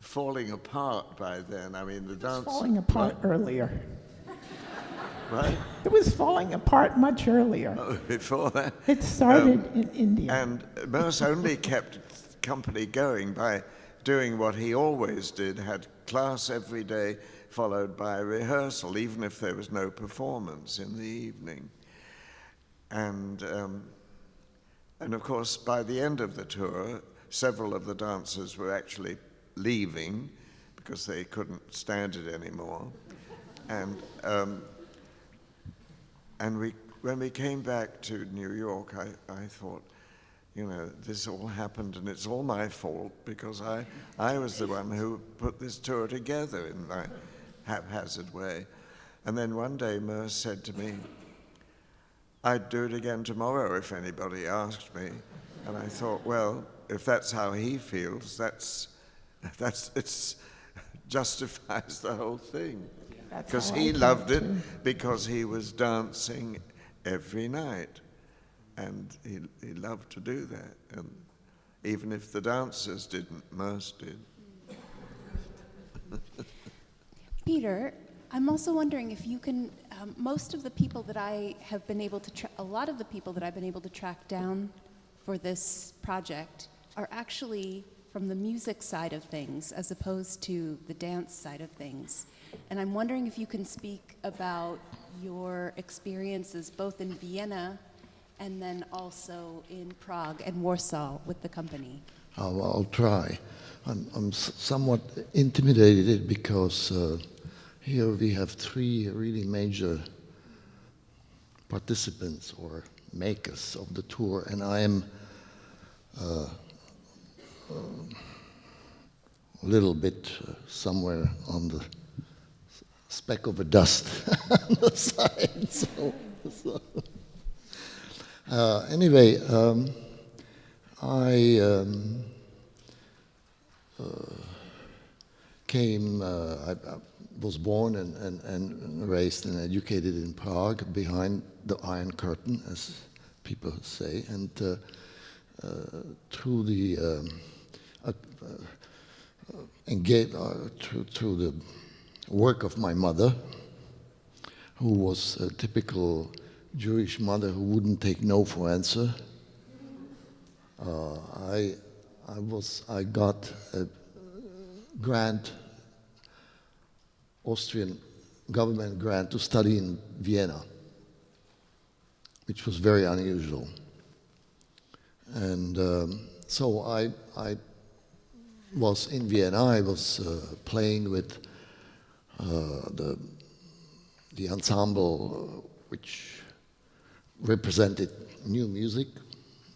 falling apart by then. I mean, the dance... Falling apart earlier. Right? It was falling apart much earlier. Oh, before that? It started in India. And Merce only kept company going by doing what he always did, had class every day, followed by a rehearsal, even if there was no performance in the evening. And of course, by the end of the tour, several of the dancers were actually leaving because they couldn't stand it anymore. And when we came back to New York, I thought, you know, this all happened and it's all my fault because I was the one who put this tour together in my haphazard way. And then one day Merce said to me, I'd do it again tomorrow if anybody asked me. And I thought, well, if that's how he feels, it justifies the whole thing. Because he loved it, because he was dancing every night. And he loved to do that. And even if the dancers didn't, Merce did. Peter, I'm also wondering if you can most of the people that I have been able to, a lot of the people that I've been able to track down for this project are actually from the music side of things as opposed to the dance side of things. And I'm wondering if you can speak about your experiences both in Vienna and then also in Prague and Warsaw with the company. I'll try. I'm somewhat intimidated because here we have three really major participants or makers of the tour, and I am a little bit somewhere on the speck of a dust on the side. Anyway, I I was born and raised and educated in Prague, behind the Iron Curtain, as people say, and through the through the work of my mother, who was a typical Jewish mother who wouldn't take no for answer. I got a grant, Austrian government grant, to study in Vienna, which was very unusual. And so I was in Vienna. I was playing with the ensemble, which represented new music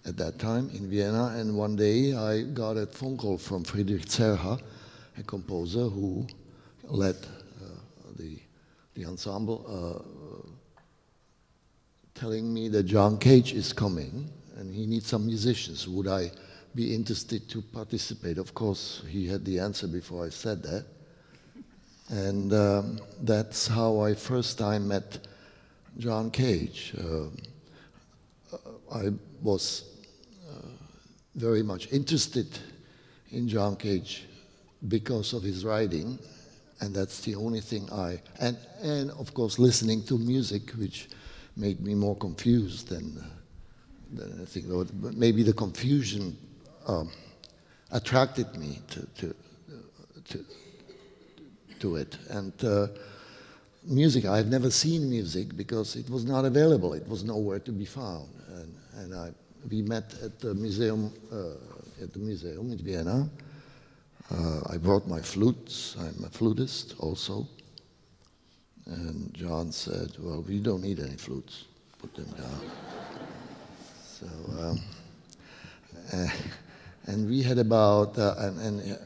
at that time in Vienna, and one day I got a phone call from Friedrich Zerha, a composer who led the ensemble, telling me that John Cage is coming and he needs some musicians. Would I be interested to participate? Of course, he had the answer before I said that. And that's how I first time met John Cage. I was very much interested in John Cage because of his writing, and that's the only thing and of course listening to music, which made me more confused than anything. But maybe the confusion attracted me to it. And music, I've never seen music because it was not available. It was nowhere to be found. And we met at the museum in Vienna. I brought my flutes. I'm a flutist also. And John said, well, we don't need any flutes. Put them down. So, and we had about, and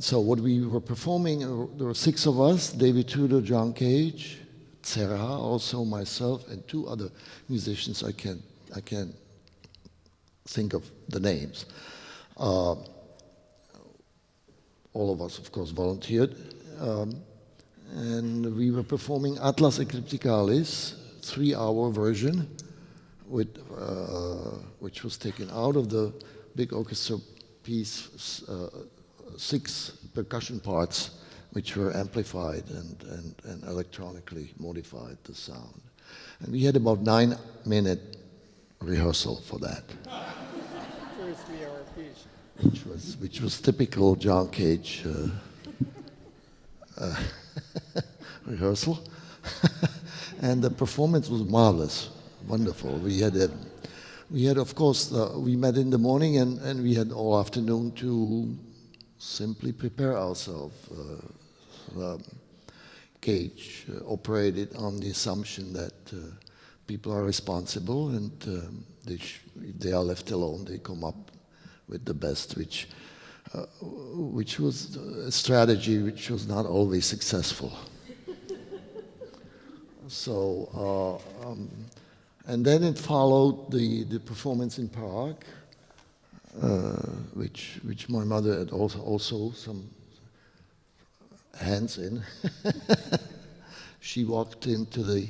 so what we were performing, there were 6 of us: David Tudor, John Cage, Zerha, also myself, and 2 other musicians. I can't think of the names. All of us, of course, volunteered. And we were performing Atlas Eclipticalis, 3-hour version, with, which was taken out of the big orchestra piece, 6 percussion parts, which were amplified and electronically modified the sound. And we had about 9-minute rehearsal for that. For a 3-hour piece. Which was typical John Cage rehearsal. And the performance was marvelous, wonderful. We had, of course, we met in the morning and we had all afternoon to simply prepare ourselves. Cage operated on the assumption that people are responsible and if they are left alone, they come up with the best, which was a strategy which was not always successful. So, and then it followed the performance in Prague, which my mother had also some hands in. She walked into the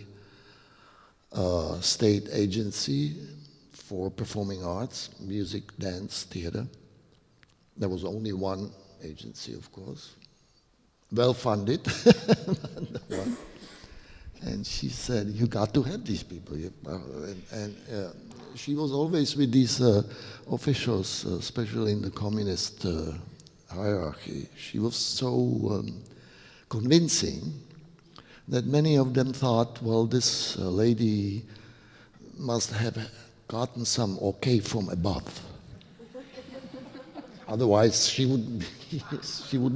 state agency for performing arts, music, dance, theater. There was only one agency, of course, well funded. And she said, you got to have these people. She was always with these officials, especially in the communist hierarchy. She was so convincing that many of them thought, well, this lady must have gotten some okay from above. Otherwise, she wouldn't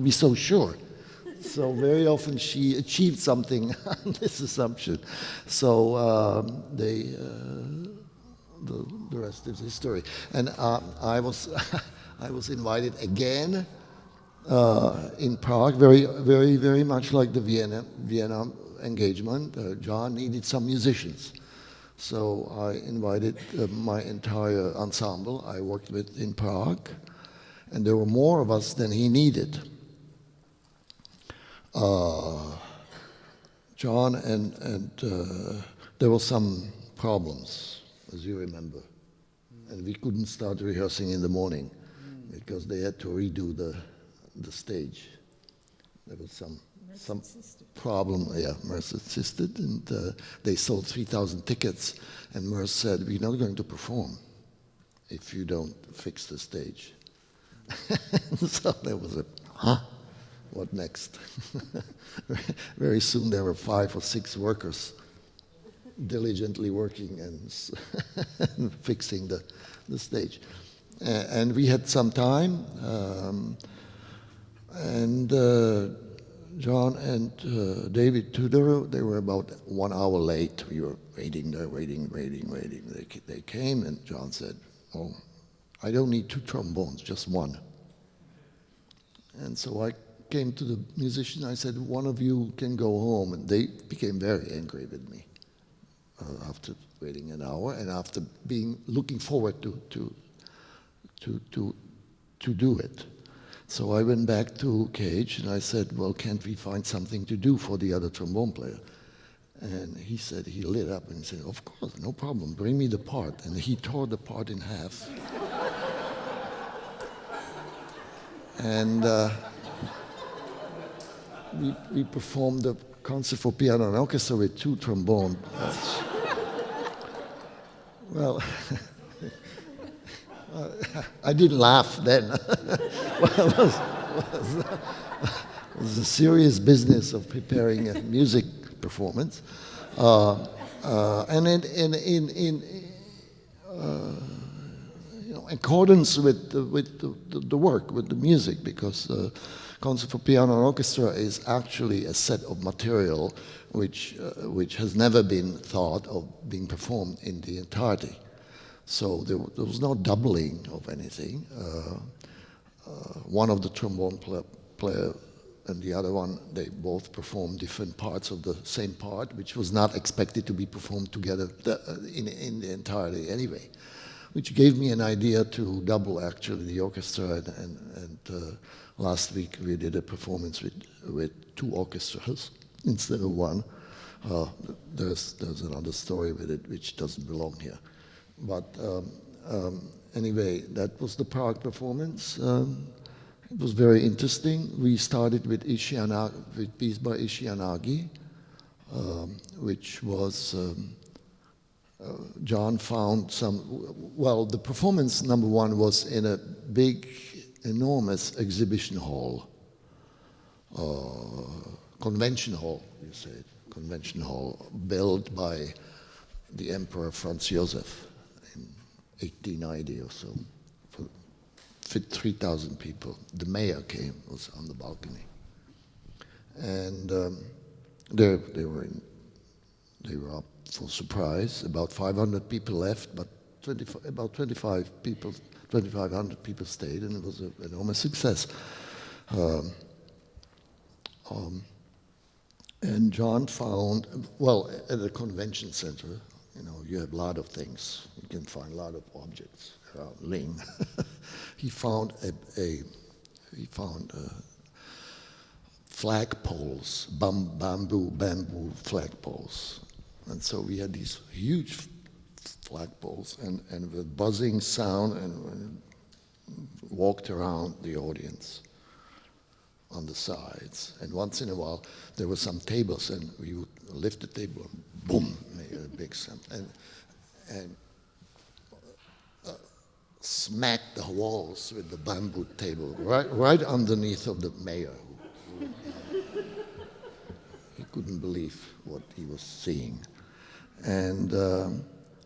be so sure. So very often she achieved something on this assumption. So the rest is history. And I was I was invited again in Prague, very much like the Vienna engagement. John needed some musicians. So I invited my entire ensemble I worked with in Prague, and there were more of us than he needed. John and there were some problems, as you remember, and we couldn't start rehearsing in the morning because they had to redo the stage. There was some problem. Yeah, Merce insisted, and they sold 3,000 tickets, and Merce said, "We're not going to perform if you don't fix the stage." So there was a what next? Very soon there were 5 or 6 workers diligently working and fixing the stage. And we had some time, and John and David Tudor, they were about 1 hour late. We were waiting there, waiting. They came, and John said, "Oh, I don't need 2 trombones, just 1. And so I came to the musician, I said, "One of you can go home." And they became very angry with me after waiting an hour and after looking forward to do it. So I went back to Cage and I said, "Well, can't we find something to do for the other trombone player?" And he said, he lit up and said, "Of course, no problem, bring me the part." And he tore the part in half. And we performed the concert for piano and orchestra with 2 trombones. Well, I didn't laugh then. Well, it was a serious business of preparing a music performance, and in accordance with the work, with the music, because Concert for Piano and Orchestra is actually a set of material which has never been thought of being performed in the entirety. So there was no doubling of anything. One of the trombone player and the other one, they both performed different parts of the same part, which was not expected to be performed together in the entirety anyway, which gave me an idea to double actually the orchestra. And last week we did a performance with 2 orchestras instead of 1. There's another story with it which doesn't belong here. But anyway, that was the Prague performance. It was very interesting. We started with piece by Ishianagi, which was John found some. Well, the performance number 1 was in a big, enormous exhibition hall, convention hall. You say convention hall, built by the Emperor Franz Joseph in 1890 or so. Fit 3,000 people. The mayor was on the balcony, and they were up for surprise. About 500 people left, but about 2,500 people stayed, and it was an enormous success. And John found, well, at the convention center, you have a lot of things. You can find a lot of objects around Ling. He found flagpoles, bamboo flagpoles, and so we had these huge flagpoles and with buzzing sound, and walked around the audience on the sides. And once in a while there were some tables, and we would lift the table, and boom, made a big sound, and smacked the walls with the bamboo table right underneath of the mayor. He couldn't believe what he was seeing. And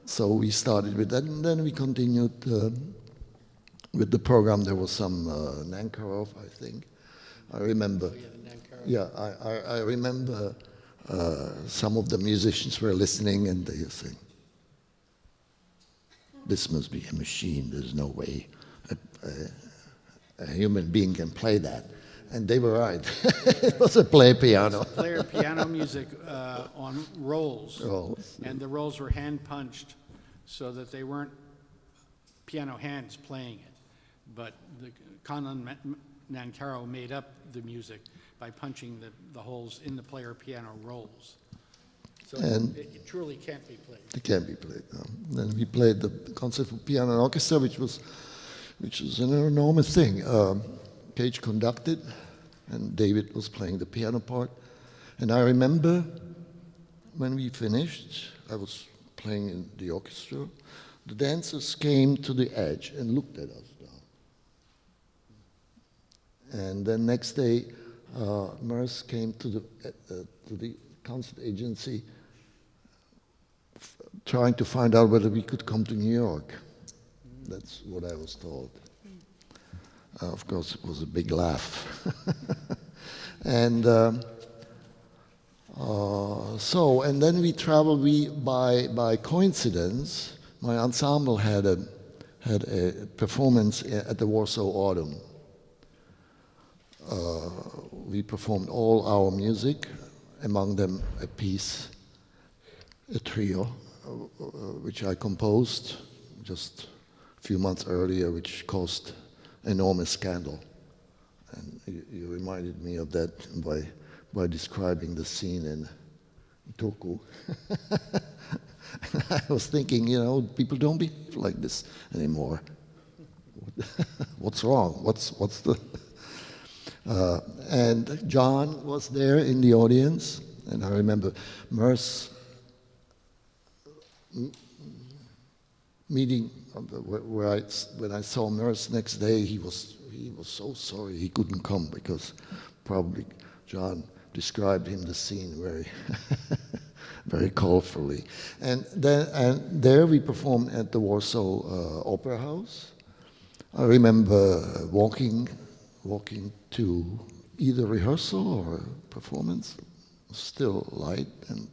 so we started with that, and then we continued with the program. There was some Nankarov, I think. I remember. Yeah, I remember some of the musicians were listening, and they were saying, "This must be a machine. There's no way a human being can play that." And they were right. It was a player piano. Player piano music on rolls. And the rolls were hand punched so that they weren't piano hands playing it. But the Conlon Nancaro made up the music by punching the holes in the player piano rolls. So it truly can't be played. It can't be played. No. Then we played the concert for piano and orchestra, which was an enormous thing. Cage conducted, and David was playing the piano part. And I remember when we finished, I was playing in the orchestra. The dancers came to the edge and looked at us down. And then next day, Merce came to the concert agency trying to find out whether we could come to New York. That's what I was told. Of course, it was a big laugh. And and then we traveled. By coincidence, my ensemble had a performance at the Warsaw Autumn. We performed all our music, among them a piece, a trio, which I composed just a few months earlier, which caused enormous scandal. And you reminded me of that by describing the scene in Turku. I was thinking, people don't behave like this anymore. What's wrong? What's the... and John was there in the audience, and I remember Merce meeting when I saw Merce next day. He was so sorry he couldn't come, because probably John described him the scene very very colorfully. And there we performed at the Warsaw Opera House. I remember walking to either rehearsal or performance. It was still light, and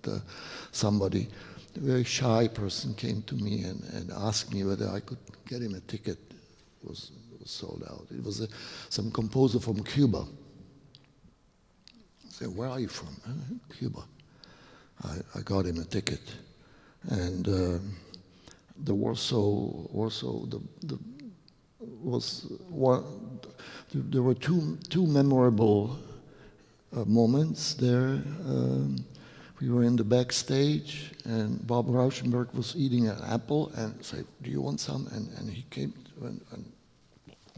somebody, a very shy person, came to me and asked me whether I could get him a ticket. It was sold out. It was some composer from Cuba. I said, "Where are you from?" "Cuba." I got him a ticket, and the Warsaw was one. There were two memorable moments there. We were in the backstage, and Bob Rauschenberg was eating an apple, and said, "Do you want some?" And he came and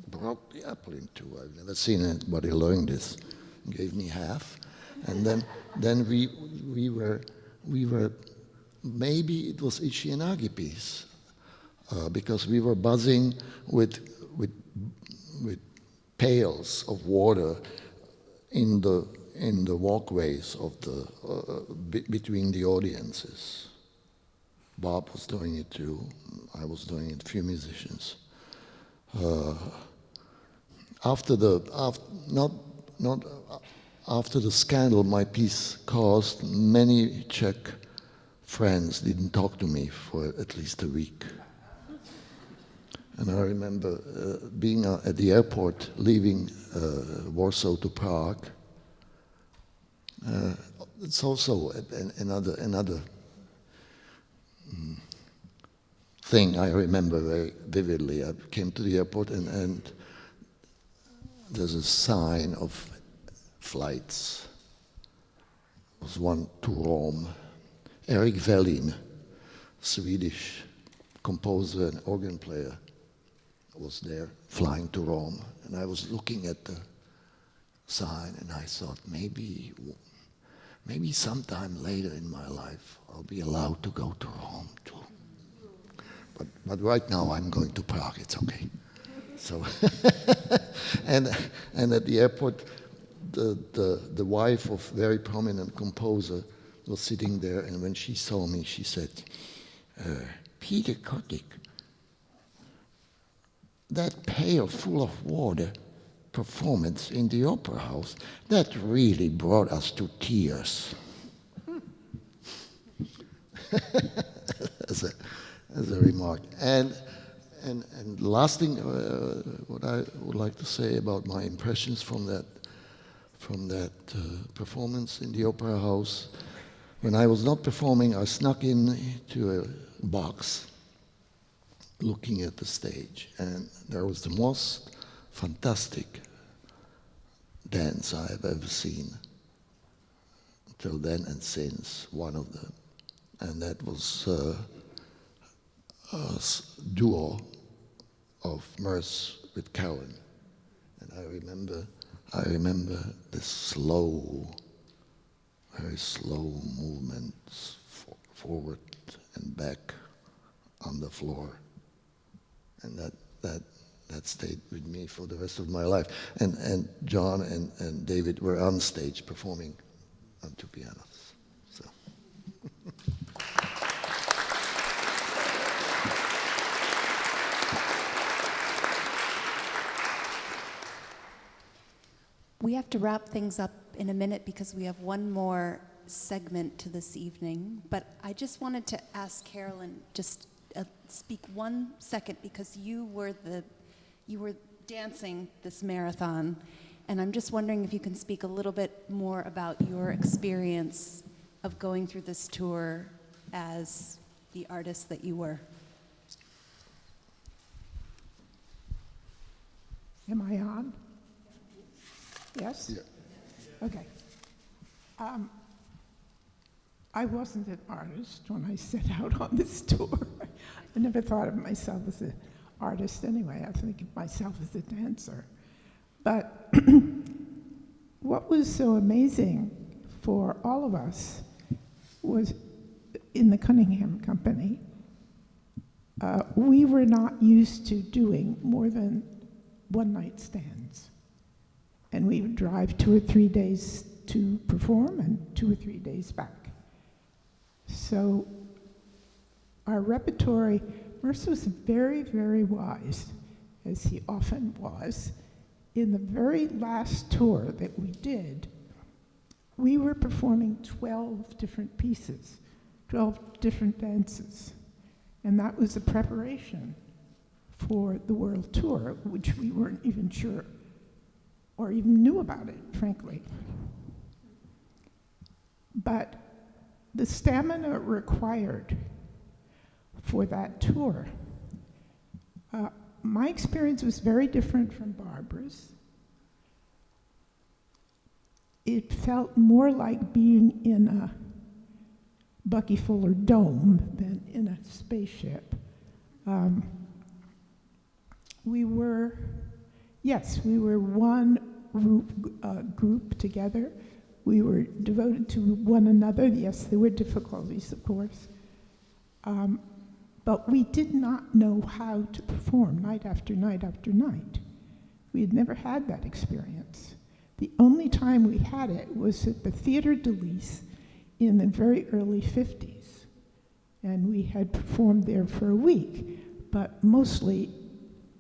broke the apple in two. I've never seen anybody learn this. He gave me half, and then we were maybe it was Ishienagi piece, because we were buzzing with pails of water in the walkways of between the audiences. Bob was doing it too. I was doing it. A few musicians. After the scandal my piece caused, many Czech friends didn't talk to me for at least a week. And I remember being at the airport, leaving Warsaw to Prague. It's also another thing I remember very vividly. I came to the airport, and there's a sign of flights. There was one to Rome. Erik Wesleyan, Swedish composer and organ player, was there flying to Rome. And I was looking at the sign, and I thought, maybe maybe sometime later in my life I'll be allowed to go to Rome too. But right now I'm going to Prague, it's okay. So, and at the airport, the wife of very prominent composer was sitting there, and when she saw me, she said, Petr Kotik, that pail full of water performance in the opera house, that really brought us to tears. as a remark. And last thing, what I would like to say about my impressions from that performance in the opera house. When I was not performing, I snuck into a box looking at the stage, and there was the most fantastic dance I have ever seen till then and since, one of them. And that was a duo of Merce with Carolyn. And I remember this slow, very slow movements forward and back on the floor. And that stayed with me for the rest of my life. And John and David were on stage performing on two pianos. So. We have to wrap things up in a minute because we have one more segment to this evening. But I just wanted to ask Carolyn, just speak 1 second, because you were dancing this marathon, and I'm just wondering if you can speak a little bit more about your experience of going through this tour as the artist that you were. Am I on? Yes? Yeah. Okay. I wasn't an artist when I set out on this tour. I never thought of myself as an artist anyway. I think of myself as a dancer. But what was so amazing for all of us was in the Cunningham Company, we were not used to doing more than one-night stands. And we would drive 2 or 3 days to perform and 2 or 3 days back. So our repertory, Merce was very, very wise, as he often was. In the very last tour that we did, we were performing 12 different pieces, 12 different dances. And that was the preparation for the world tour, which we weren't even sure or even knew about it, frankly. But the stamina required for that tour, my experience was very different from Barbara's. It felt more like being in a Bucky Fuller dome than in a spaceship. We were one group together. We were devoted to one another. Yes, there were difficulties, of course. But we did not know how to perform night after night after night. We had never had that experience. The only time we had it was at the Theatre de Lys in the very early 50s. And we had performed there for a week, but mostly,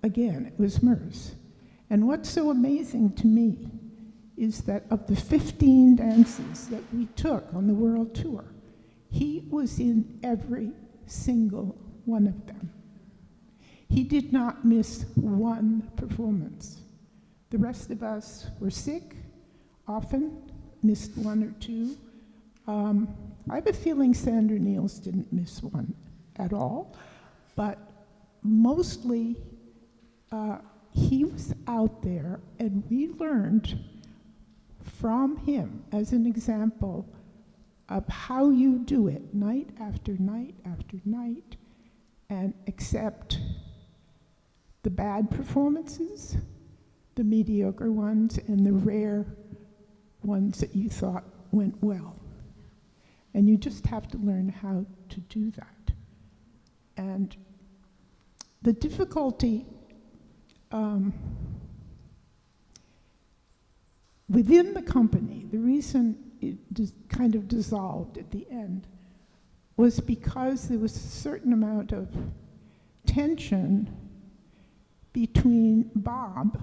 again, it was Merce. And what's so amazing to me is that of the 15 dances that we took on the world tour, he was in every single one of them. He did not miss one performance. The rest of us were sick, often missed 1 or 2. I have a feeling Sandra Niels didn't miss one at all, but mostly he was out there, and we learned from him as an example of how you do it night after night after night, and accept the bad performances, the mediocre ones, and the rare ones that you thought went well. And you just have to learn how to do that. And the difficulty within the company, the reason it kind of dissolved at the end was because there was a certain amount of tension between Bob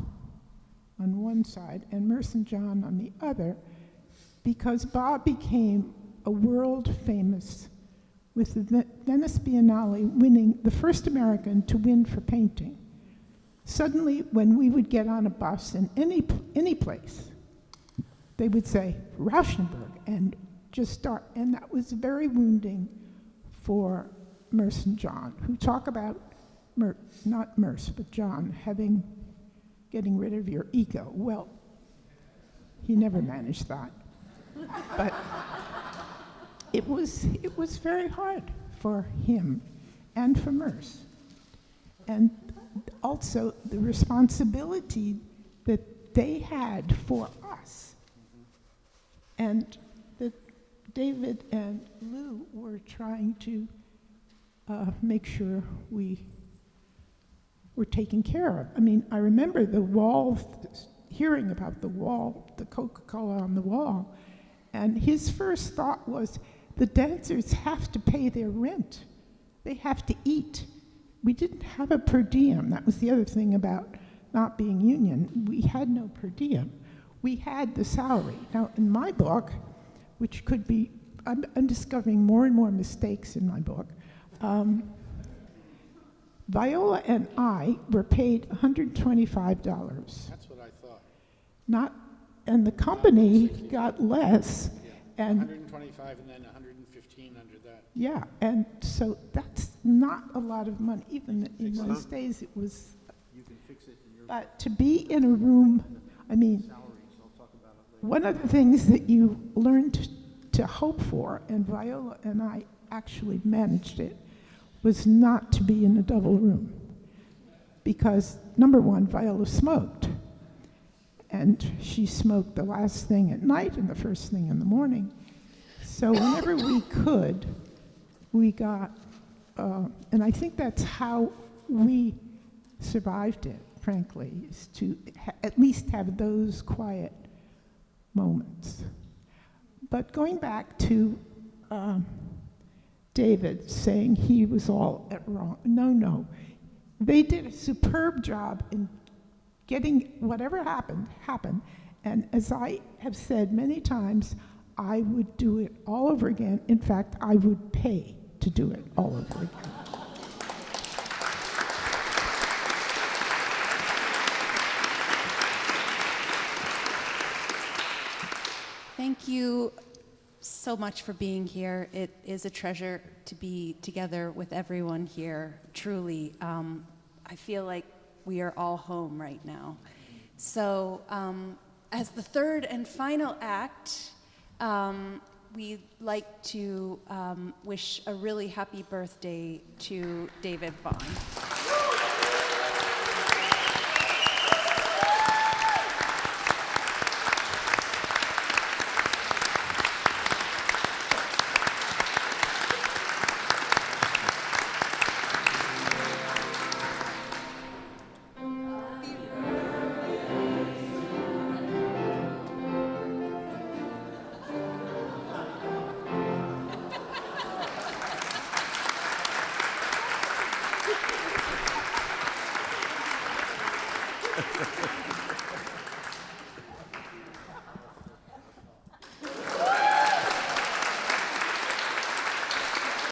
on one side and Merce and John on the other, because Bob became a world famous with the Venice Biennale winning, the first American to win for painting. Suddenly, when we would get on a bus in any place, they would say, Rauschenberg, and just start. And that was very wounding for Merce and John, who talk about, not Merce, but John, getting rid of your ego. Well, he never managed that. But it was very hard for him and for Merce. And also the responsibility that they had for us. And that David and Lou were trying to make sure we were taken care of. I mean, I remember the wall, hearing about the wall, the Coca-Cola on the wall, and his first thought was, the dancers have to pay their rent. They have to eat. We didn't have a per diem. That was the other thing about not being union. We had no per diem. We had the salary. Now, in my book, which could be, I'm discovering more and more mistakes in my book. Viola and I were paid $125. That's what I thought. And the company got less. Yeah, and 125 and then 115 under that. Yeah, and so that's not a lot of money. Even in those days, it was. You can fix it in your. But to be in a room, I mean, one of the things that you learn to hope for, and Viola and I actually managed it, was not to be in a double room. Because, number one, Viola smoked. And she smoked the last thing at night and the first thing in the morning. So whenever we could, we got, and I think that's how we survived it, frankly, is to at least have those quiet moments. But going back to David saying he was all wrong, no. They did a superb job in getting whatever happened. And as I have said many times, I would do it all over again. In fact, I would pay to do it all over again. Thank you so much for being here. It is a treasure to be together with everyone here, truly. I feel like we are all home right now. So as the third and final act, we'd like to wish a really happy birthday to David Vaughan.